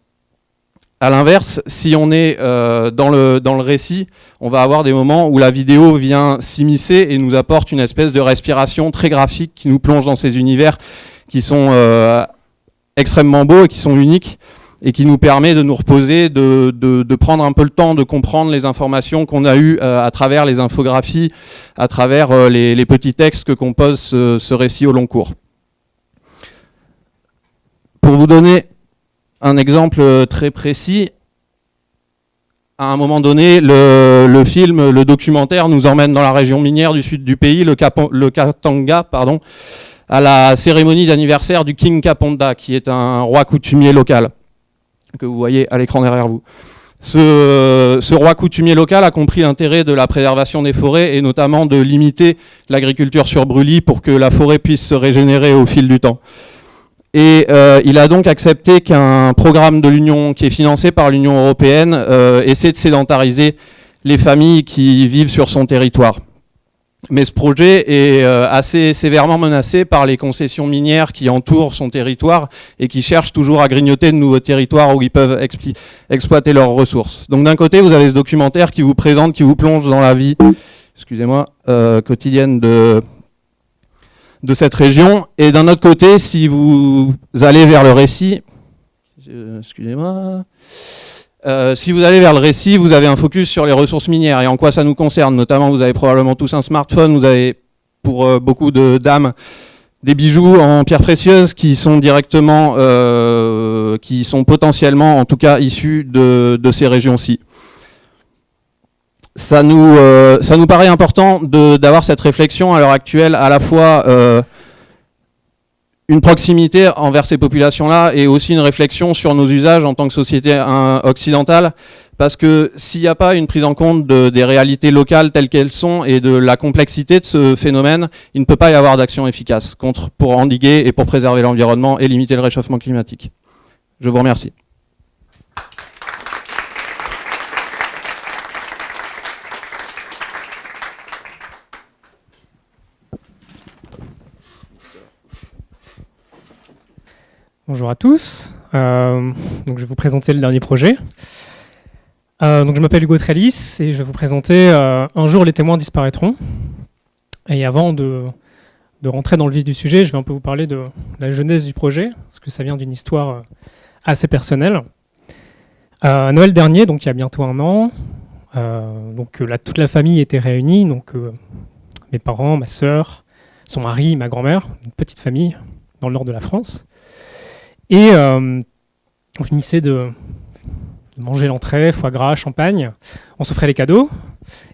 A l'inverse, si on est dans le récit, on va avoir des moments où la vidéo vient s'immiscer et nous apporte une espèce de respiration très graphique qui nous plonge dans ces univers qui sont extrêmement beaux et qui sont uniques et qui nous permet de nous reposer, de prendre un peu le temps de comprendre les informations qu'on a eues à travers les infographies, à travers les petits textes que compose ce récit au long cours. Pour vous donner un exemple très précis, à un moment donné, le documentaire nous emmène dans la région minière du sud du pays, le Katanga, pardon, à la cérémonie d'anniversaire du King Kaponda, qui est un roi coutumier local, que vous voyez à l'écran derrière vous. Ce roi coutumier local a compris l'intérêt de la préservation des forêts et notamment de limiter l'agriculture sur brûlis pour que la forêt puisse se régénérer au fil du temps. Et il a donc accepté qu'un programme de l'Union, qui est financé par l'Union européenne, essaie de sédentariser les familles qui vivent sur son territoire. Mais ce projet est assez sévèrement menacé par les concessions minières qui entourent son territoire et qui cherchent toujours à grignoter de nouveaux territoires où ils peuvent exploiter leurs ressources. Donc d'un côté, vous avez ce documentaire qui vous présente, qui vous plonge dans la vie, excusez-moi, quotidienne de cette région, et d'un autre côté, si vous allez vers le récit, si vous allez vers le récit, vous avez un focus sur les ressources minières et en quoi ça nous concerne. Notamment, vous avez probablement tous un smartphone, vous avez pour beaucoup de dames des bijoux en pierres précieuses qui sont directement, qui sont potentiellement, en tout cas, issus de ces régions-ci. Ça nous paraît important d'avoir cette réflexion à l'heure actuelle, à la fois une proximité envers ces populations-là et aussi une réflexion sur nos usages en tant que société occidentale, parce que s'il n'y a pas une prise en compte des réalités locales telles qu'elles sont et de la complexité de ce phénomène, il ne peut pas y avoir d'action efficace pour endiguer et pour préserver l'environnement et limiter le réchauffement climatique. Je vous remercie. Bonjour à tous, donc je vais vous présenter le dernier projet. Donc je m'appelle Hugo Trellis et je vais vous présenter Un jour les témoins disparaîtront. Et avant de rentrer dans le vif du sujet, je vais un peu vous parler de la genèse du projet, parce que ça vient d'une histoire assez personnelle. À Noël dernier, donc il y a bientôt un an, toute la famille était réunie, donc mes parents, ma sœur, son mari, ma grand-mère, une petite famille dans le nord de la France. Et on finissait de manger l'entrée, foie gras, champagne. On s'offrait les cadeaux.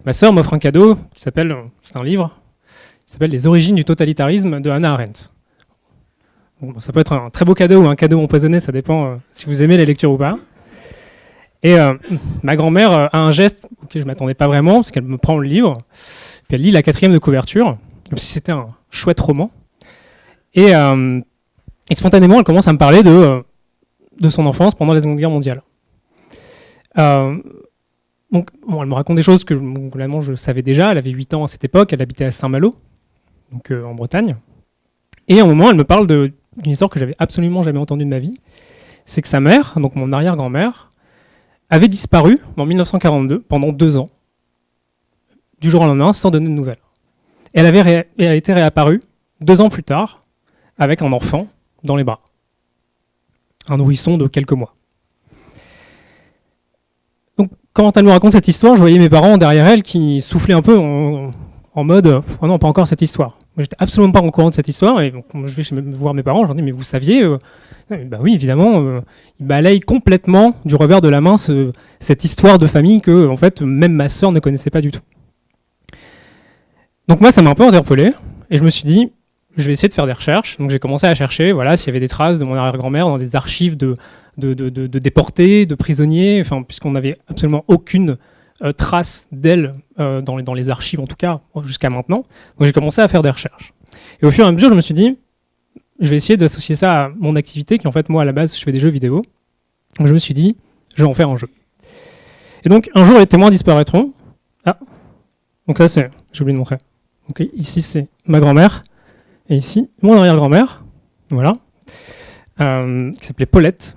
Ma sœur m'offre un cadeau qui s'appelle, c'est un livre, qui s'appelle Les origines du totalitarisme de Hannah Arendt. Bon, ça peut être un très beau cadeau ou un cadeau empoisonné, ça dépend si vous aimez la lecture ou pas. Et ma grand-mère a un geste auquel je ne m'attendais pas vraiment, parce qu'elle me prend le livre, puis elle lit la 4e de couverture, comme si c'était un chouette roman. Et spontanément, elle commence à me parler de son enfance pendant la Seconde Guerre mondiale. Donc, bon, elle me raconte des choses que globalement je savais déjà. Elle avait 8 ans à cette époque, elle habitait à Saint-Malo, donc en Bretagne. Et à un moment, elle me parle d'une histoire que j'avais absolument jamais entendue de ma vie. C'est que sa mère, donc mon arrière-grand-mère, avait disparu en 1942 pendant 2 ans, du jour au lendemain, sans donner de nouvelles. Elle a été réapparue 2 ans plus tard, avec un enfant dans les bras. Un nourrisson de quelques mois. Donc, quand elle nous raconte cette histoire, je voyais mes parents derrière elle qui soufflaient un peu en mode « Oh non, pas encore cette histoire ». Moi, j'étais absolument pas au courant de cette histoire, et donc, quand je vais voir mes parents, je leur dis « Mais vous saviez ?» Bah oui, évidemment, ils balayent complètement du revers de la main cette histoire de famille que, en fait, même ma sœur ne connaissait pas du tout. Donc moi, ça m'a un peu interpellé, et je me suis dit, je vais essayer de faire des recherches. Donc j'ai commencé à chercher, voilà, s'il y avait des traces de mon arrière-grand-mère dans des archives de déportés, de prisonniers, enfin, puisqu'on n'avait absolument aucune trace d'elle dans les archives, en tout cas, jusqu'à maintenant. Donc j'ai commencé à faire des recherches. Et au fur et à mesure, je me suis dit, je vais essayer d'associer ça à mon activité, qui en fait, moi, à la base, je fais des jeux vidéo. Donc je me suis dit, je vais en faire un jeu. Et donc, un jour, les témoins disparaîtront. Ah, donc ça, j'ai oublié de montrer. Donc ici, c'est ma grand-mère. Et ici, mon arrière-grand-mère. Voilà. Qui s'appelait Paulette.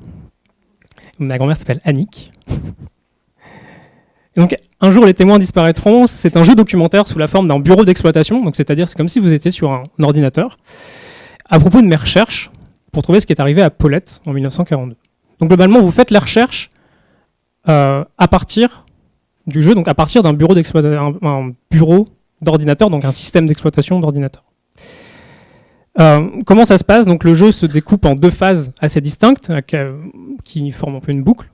Ma grand-mère s'appelle Annick. Et donc, un jour, les témoins disparaîtront. C'est un jeu documentaire sous la forme d'un bureau d'exploitation. Donc, c'est-à-dire, c'est comme si vous étiez sur un ordinateur. À propos de mes recherches, pour trouver ce qui est arrivé à Paulette en 1942. Donc globalement, vous faites la recherche à partir du jeu, donc à partir d'un bureau un bureau d'ordinateur, donc un système d'exploitation d'ordinateur. Comment ça se passe? Donc le jeu se découpe en 2 phases assez distinctes, qui forment un peu une boucle.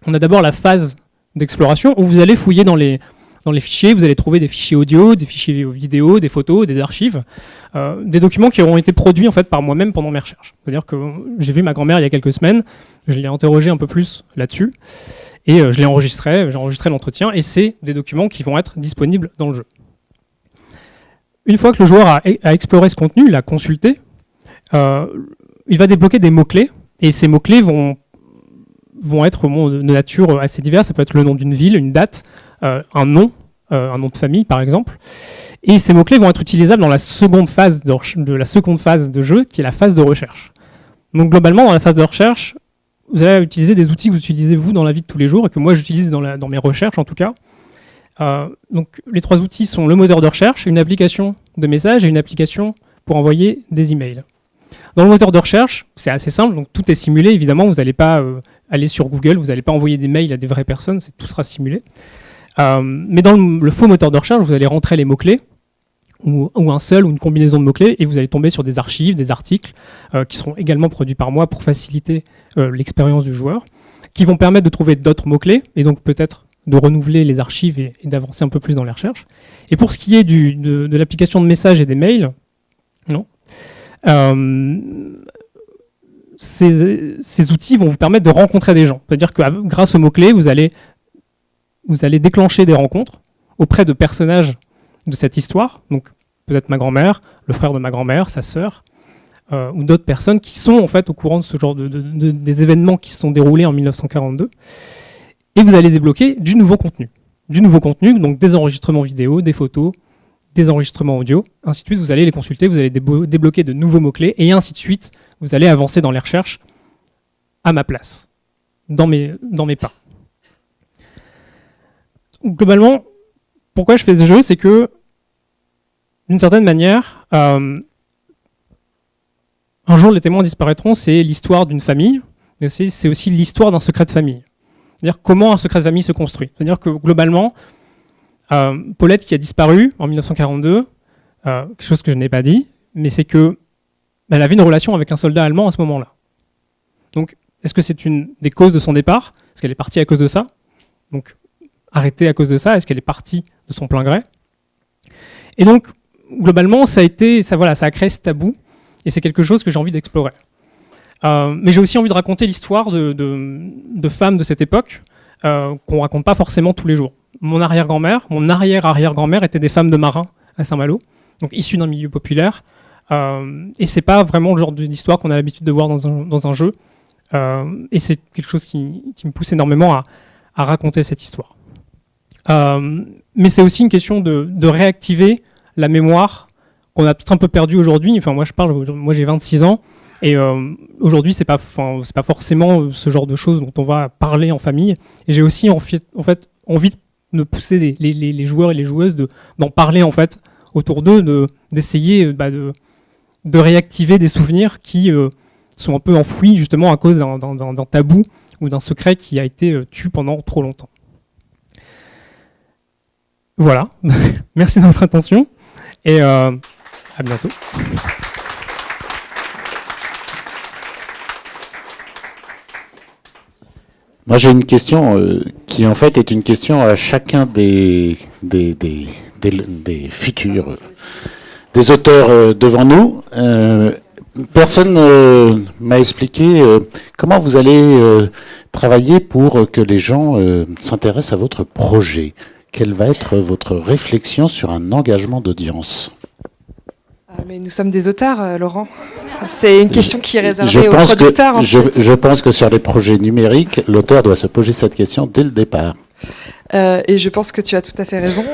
On a d'abord la phase d'exploration, où vous allez fouiller dans les fichiers, vous allez trouver des fichiers audio, des fichiers vidéo, des photos, des archives, des documents qui auront été produits en fait par moi-même pendant mes recherches. C'est-à-dire que j'ai vu ma grand-mère il y a quelques semaines, je l'ai interrogée un peu plus là-dessus, et je l'ai enregistré, j'ai enregistré l'entretien, et c'est des documents qui vont être disponibles dans le jeu. Une fois que le joueur a exploré ce contenu, l'a consulté, il va débloquer des mots-clés, et ces mots-clés vont être de nature assez diverse. Ça peut être le nom d'une ville, une date, un nom de famille par exemple. Et ces mots-clés vont être utilisables dans la seconde phase de jeu, qui est la phase de recherche. Donc globalement, dans la phase de recherche, vous allez utiliser des outils que vous utilisez vous dans la vie de tous les jours, et que moi j'utilise dans mes recherches en tout cas. Donc les 3 outils sont le moteur de recherche, une application de message et une application pour envoyer des emails. Dans le moteur de recherche, c'est assez simple, donc tout est simulé, évidemment, vous n'allez pas aller sur Google, vous n'allez pas envoyer des mails à des vraies personnes, tout sera simulé. Mais dans le faux moteur de recherche, vous allez rentrer les mots-clés, ou un seul ou une combinaison de mots-clés, et vous allez tomber sur des archives, des articles, qui seront également produits par moi pour faciliter l'expérience du joueur, qui vont permettre de trouver d'autres mots-clés, et donc peut-être de renouveler les archives et d'avancer un peu plus dans les recherches. Et pour ce qui est de l'application de messages et des mails, non. Ces outils vont vous permettre de rencontrer des gens. C'est-à-dire que grâce aux mots-clés, vous allez déclencher des rencontres auprès de personnages de cette histoire, donc peut-être ma grand-mère, le frère de ma grand-mère, sa sœur, ou d'autres personnes qui sont en fait au courant de ce genre des événements qui se sont déroulés en 1942. Et vous allez débloquer du nouveau contenu. Donc des enregistrements vidéo, des photos, des enregistrements audio, ainsi de suite. Vous allez les consulter, vous allez débloquer de nouveaux mots-clés, et ainsi de suite. Vous allez avancer dans les recherches à ma place, dans mes pas. Globalement, pourquoi je fais ce jeu, c'est que, d'une certaine manière, un jour les témoins disparaîtront, c'est l'histoire d'une famille, mais c'est aussi l'histoire d'un secret de famille. C'est-à-dire comment un secret de famille se construit. C'est-à-dire que globalement, Paulette qui a disparu en 1942, quelque chose que je n'ai pas dit, mais c'est qu'elle avait une relation avec un soldat allemand à ce moment-là. Donc, est-ce que c'est une des causes de son départ? Est-ce qu'elle est partie à cause de ça? Donc, arrêtée à cause de ça? Est-ce qu'elle est partie de son plein gré? Et donc, globalement, ça a créé ce tabou, et c'est quelque chose que j'ai envie d'explorer. Mais j'ai aussi envie de raconter l'histoire de femmes de cette époque qu'on raconte pas forcément tous les jours. Mon arrière-arrière-grand-mère étaient des femmes de marins à Saint-Malo, donc issues d'un milieu populaire, et c'est pas vraiment le genre d'histoire qu'on a l'habitude de voir dans un jeu, et c'est quelque chose qui me pousse énormément à raconter cette histoire. Mais c'est aussi une question de réactiver la mémoire qu'on a peut-être un peu perdue aujourd'hui. Enfin, moi j'ai 26 ans, et aujourd'hui c'est pas forcément ce genre de choses dont on va parler en famille. Et j'ai aussi en fait envie de pousser les joueurs et les joueuses d'en parler en fait autour d'eux, d'essayer de réactiver des souvenirs qui sont un peu enfouis justement à cause d'un tabou ou d'un secret qui a été tu pendant trop longtemps. Voilà, merci de votre attention et à bientôt. Moi j'ai une question qui en fait est une question à chacun des futurs, des auteurs devant nous. Personne m'a expliqué comment vous allez travailler pour que les gens s'intéressent à votre projet. Quelle va être votre réflexion sur un engagement d'audience ? Mais nous sommes des auteurs, Laurent. C'est une question qui est réservée aux producteurs. Je pense que sur les projets numériques, l'auteur doit se poser cette question dès le départ. Et je pense que tu as tout à fait raison.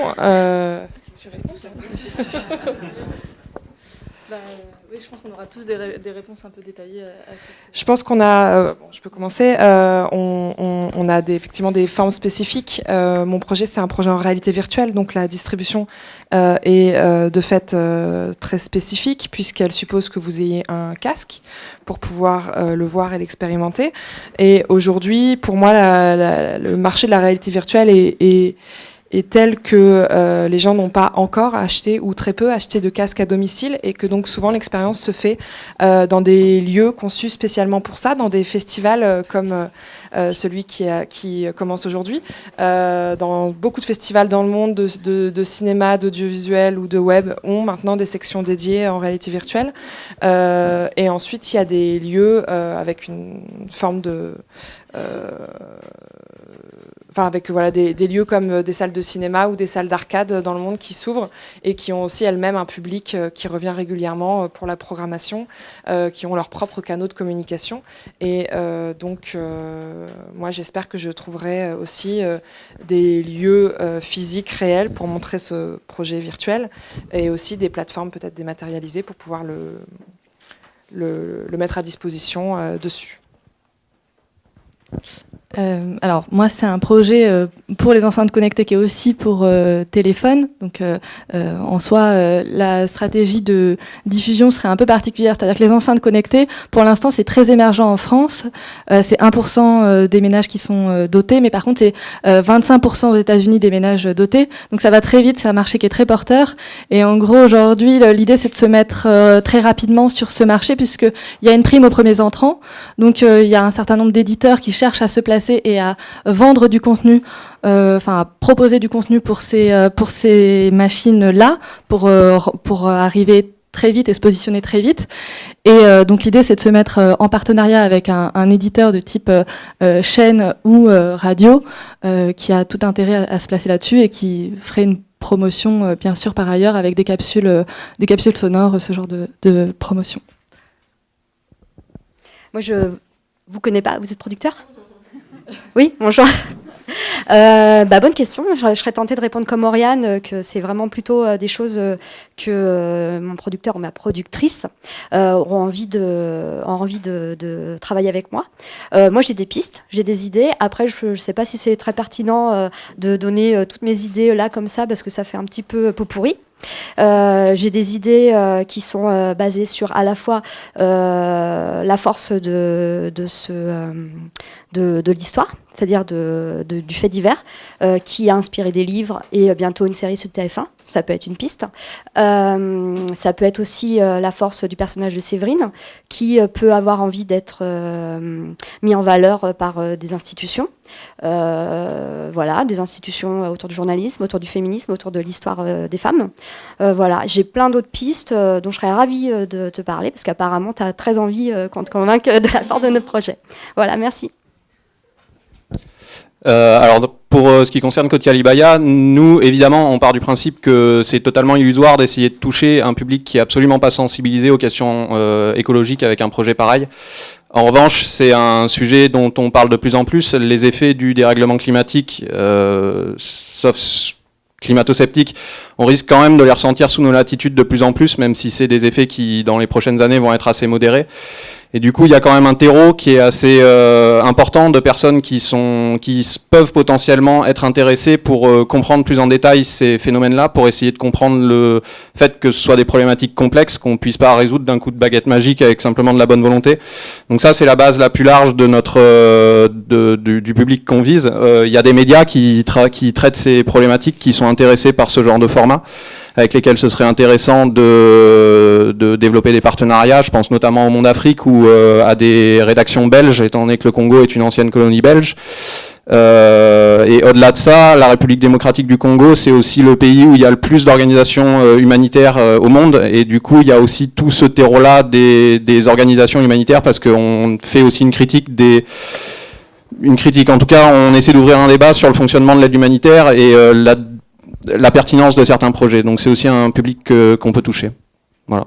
Oui, je pense qu'on aura tous des réponses un peu détaillées à cette... Je pense qu'on a, je peux commencer, on a effectivement des formes spécifiques. Mon projet, c'est un projet en réalité virtuelle, donc la distribution est de fait très spécifique, puisqu'elle suppose que vous ayez un casque pour pouvoir le voir et l'expérimenter. Et aujourd'hui, pour moi, le marché de la réalité virtuelle est tel que les gens n'ont pas encore acheté ou très peu acheté de casques à domicile, et que donc souvent l'expérience se fait dans des lieux conçus spécialement pour ça, dans des festivals comme celui qui commence aujourd'hui, dans beaucoup de festivals dans le monde de cinéma, d'audiovisuel ou de web ont maintenant des sections dédiées en réalité virtuelle, et ensuite il y a des lieux avec une forme de avec des lieux comme des salles de cinéma ou des salles d'arcade dans le monde qui s'ouvrent et qui ont aussi elles-mêmes un public qui revient régulièrement pour la programmation, qui ont leurs propres canaux de communication. Et donc, moi, j'espère que je trouverai aussi des lieux physiques réels pour montrer ce projet virtuel, et aussi des plateformes peut-être dématérialisées pour pouvoir le mettre à disposition dessus. Alors moi c'est un projet pour les enceintes connectées qui est aussi pour téléphone, donc en soi la stratégie de diffusion serait un peu particulière, c'est-à-dire que les enceintes connectées pour l'instant c'est très émergent en France, c'est 1% des ménages qui sont dotés, mais par contre c'est 25% aux États-Unis des ménages dotés, donc ça va très vite, c'est un marché qui est très porteur, et en gros aujourd'hui l'idée c'est de se mettre très rapidement sur ce marché, puisqu'il y a une prime aux premiers entrants, donc il y a un certain nombre d'éditeurs qui cherchent à se placer et à vendre du contenu, à proposer du contenu pour ces machines-là, pour arriver très vite et se positionner très vite. Et donc l'idée, c'est de se mettre en partenariat avec un éditeur de type chaîne ou radio, qui a tout intérêt à se placer là-dessus et qui ferait une promotion, bien sûr, par ailleurs, avec des capsules sonores, ce genre de promotion. Moi, vous connais pas, vous êtes producteur ? Oui, bonjour. Bonne question. Je serais tentée de répondre comme Oriane, que c'est vraiment plutôt des choses que mon producteur ou ma productrice auront envie de travailler avec moi. Moi, j'ai des pistes, j'ai des idées. Après, je ne sais pas si c'est très pertinent de donner toutes mes idées là comme ça, parce que ça fait un petit peu pot-pourri. J'ai des idées qui sont basées sur à la fois la force de l'histoire, c'est-à-dire du fait divers, qui a inspiré des livres et bientôt une série sur TF1. Ça peut être une piste. Ça peut être aussi la force du personnage de Séverine, qui peut avoir envie d'être mis en valeur par des institutions. Voilà, des institutions autour du journalisme, autour du féminisme, autour de l'histoire des femmes. Voilà, j'ai plein d'autres pistes dont je serais ravie de te parler, parce qu'apparemment, tu as très envie qu'on te convainque de la force de notre projet. Voilà, merci. Alors, pour ce qui concerne Kotia Libaya, nous, évidemment, on part du principe que c'est totalement illusoire d'essayer de toucher un public qui est absolument pas sensibilisé aux questions écologiques avec un projet pareil. En revanche, c'est un sujet dont on parle de plus en plus. Les effets du dérèglement climatique, sauf climato-sceptiques, on risque quand même de les ressentir sous nos latitudes de plus en plus, même si c'est des effets qui, dans les prochaines années, vont être assez modérés. Et du coup, il y a quand même un terreau qui est assez important de personnes qui peuvent potentiellement être intéressées pour comprendre plus en détail ces phénomènes-là, pour essayer de comprendre le fait que ce soit des problématiques complexes qu'on ne puisse pas résoudre d'un coup de baguette magique avec simplement de la bonne volonté. Donc ça, c'est la base la plus large de du public qu'on vise. Il y a des médias qui traitent ces problématiques, qui sont intéressés par ce genre de format, avec lesquels ce serait intéressant de développer des partenariats. Je pense notamment au Monde Afrique ou à des rédactions belges, étant donné que le Congo est une ancienne colonie belge. Et au-delà de ça, la République démocratique du Congo, c'est aussi le pays où il y a le plus d'organisations humanitaires au monde. Et du coup, il y a aussi tout ce terreau-là des organisations humanitaires, parce qu'on fait aussi une critique en tout cas, on essaie d'ouvrir un débat sur le fonctionnement de l'aide humanitaire et la pertinence de certains projets. Donc c'est aussi un public qu'on peut toucher. Voilà.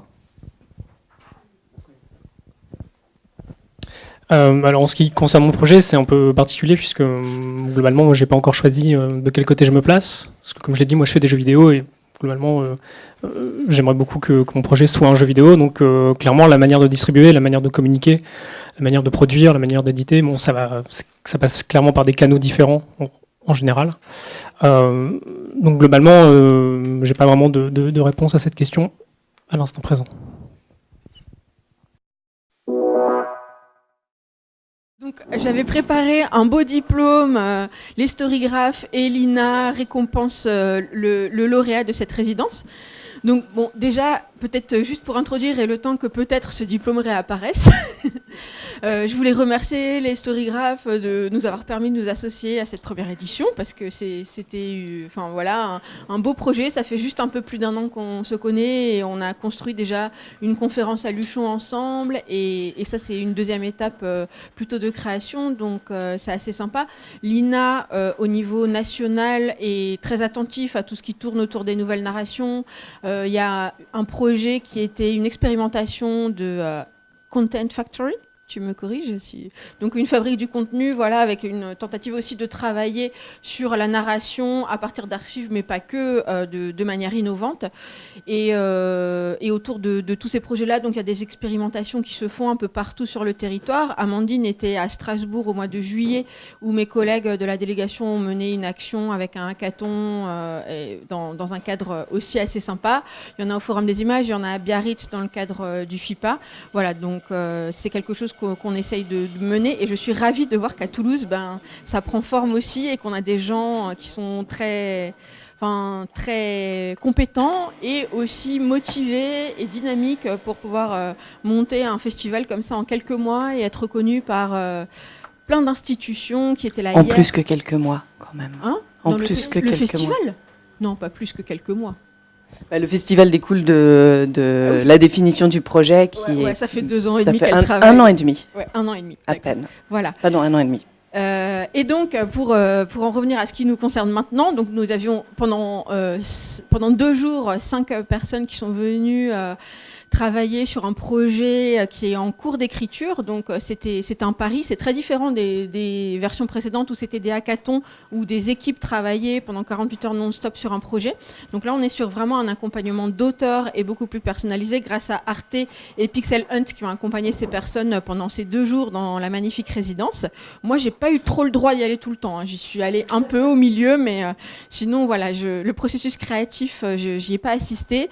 Alors en ce qui concerne mon projet, c'est un peu particulier puisque globalement, moi, j'ai pas encore choisi de quel côté je me place. Parce que comme je l'ai dit, moi je fais des jeux vidéo et globalement, j'aimerais beaucoup que mon projet soit un jeu vidéo. Donc clairement, la manière de distribuer, la manière de communiquer, la manière de produire, la manière d'éditer, bon, ça passe clairement par des canaux différents en général. Donc globalement, j'ai pas vraiment de réponse à cette question à l'instant présent. Donc, j'avais préparé un beau diplôme, les Storygraphes et l'INA récompensent le lauréat de cette résidence. Donc bon, déjà, peut-être juste pour introduire et le temps que peut-être ce diplôme réapparaisse, je voulais remercier les Storygraphes de nous avoir permis de nous associer à cette première édition, parce que c'était enfin, voilà, un beau projet. Ça fait juste un peu plus d'1 an qu'on se connaît et on a construit déjà une conférence à Luchon ensemble, et ça c'est une deuxième étape plutôt de création, donc c'est assez sympa. L'INA au niveau national est très attentif à tout ce qui tourne autour des nouvelles narrations. Il y a un projet qui était une expérimentation de Content Factory. Tu me corriges si... Donc une fabrique du contenu, voilà, avec une tentative aussi de travailler sur la narration à partir d'archives, mais pas que, de manière innovante. Et autour de tous ces projets-là, donc il y a des expérimentations qui se font un peu partout sur le territoire. Amandine était à Strasbourg au mois de juillet, où mes collègues de la délégation ont mené une action avec un hackathon dans un cadre aussi assez sympa. Il y en a au Forum des Images, il y en a à Biarritz dans le cadre du FIPA. Voilà, donc c'est quelque chose qu'on essaye de mener, et je suis ravie de voir qu'à Toulouse, ça prend forme aussi, et qu'on a des gens qui sont très compétents et aussi motivés et dynamiques pour pouvoir monter un festival comme ça en quelques mois et être reconnu par plein d'institutions qui étaient là hier. En plus que quelques mois, quand même. Hein? En plus que quelques mois. Le festival ? Non, pas plus que quelques mois. Le festival découle de la définition du projet qui ouais, ça fait 2 ans et demi qu'elle travaille. 1 an et demi. Ouais, 1 an et demi. À peine. Voilà. Pardon, 1 an et demi. Et donc, pour en revenir à ce qui nous concerne maintenant, donc nous avions pendant 2 jours 5 personnes qui sont venues travailler sur un projet qui est en cours d'écriture. Donc c'était un pari, c'est très différent des versions précédentes où c'était des hackathons où des équipes travaillaient pendant 48 heures non-stop sur un projet. Donc là on est sur vraiment un accompagnement d'auteurs et beaucoup plus personnalisé grâce à Arte et Pixel Hunt qui ont accompagné ces personnes pendant ces 2 jours dans la magnifique résidence. Moi j'ai pas eu trop le droit d'y aller tout le temps, hein. J'y suis allée un peu au milieu, mais sinon voilà, le processus créatif j'y ai pas assisté,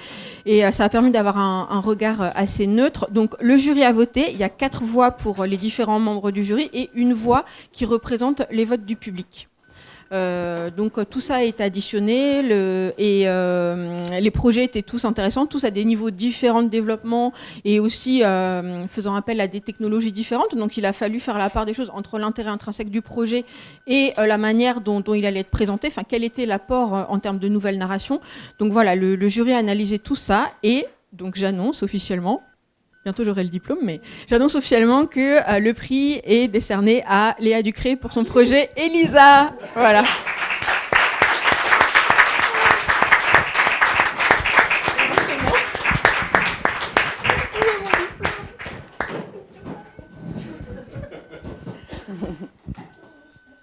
et ça a permis d'avoir un regard assez neutre. Donc le jury a voté, il y a 4 voix pour les différents membres du jury et une voix qui représente les votes du public. Donc tout ça est additionné les projets étaient tous intéressants, tous à des niveaux différents de développement et aussi faisant appel à des technologies différentes. Donc il a fallu faire la part des choses entre l'intérêt intrinsèque du projet et la manière dont il allait être présenté, enfin quel était l'apport en termes de nouvelles narrations. Donc voilà, le jury a analysé tout ça et donc j'annonce officiellement, bientôt j'aurai le diplôme, mais j'annonce officiellement que le prix est décerné à Léa Ducré pour son projet Elisa. Voilà.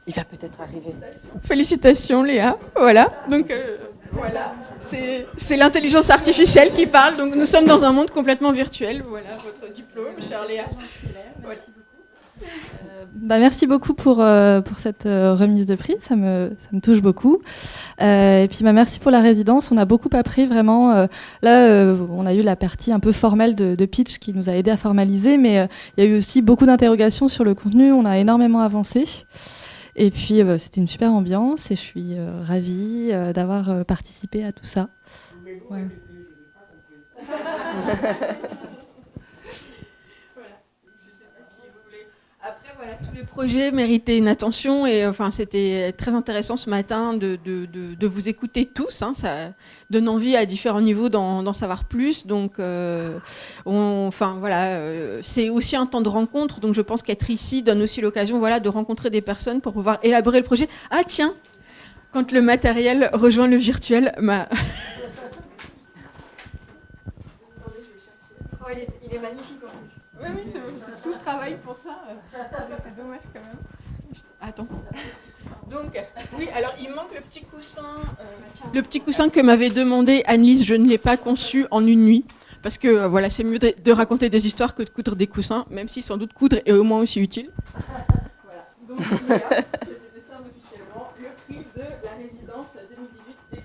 Il va peut-être arriver. Félicitations Léa. Voilà. Donc voilà. C'est l'intelligence artificielle qui parle, donc nous sommes dans un monde complètement virtuel. Voilà votre diplôme, chère Léa. Voilà. Merci beaucoup pour cette remise de prix, ça me touche beaucoup. Et puis merci pour la résidence, on a beaucoup appris vraiment. On a eu la partie un peu formelle de pitch qui nous a aidé à formaliser, mais il y a eu aussi beaucoup d'interrogations sur le contenu, on a énormément avancé. Et puis c'était une super ambiance et je suis ravie d'avoir participé à tout ça. Ouais. Après, voilà, tous les projets méritaient une attention et enfin, c'était très intéressant ce matin de vous écouter tous. Hein, ça donne envie à différents niveaux d'en savoir plus. Donc, c'est aussi un temps de rencontre. Donc, je pense qu'être ici donne aussi l'occasion de rencontrer des personnes pour pouvoir élaborer le projet. Ah tiens, quand le matériel rejoint le virtuel, il est magnifique en plus. Oui, c'est tout ce travail pour ça. C'est dommage quand même. Attends. Donc, oui, alors il manque le petit coussin. Le petit coussin que m'avait demandé Annelise, je ne l'ai pas conçu en une nuit. Parce que c'est mieux de raconter des histoires que de coudre des coussins, même si sans doute coudre est au moins aussi utile. Voilà. Donc, je décerne officiellement le prix de la résidence 2018 des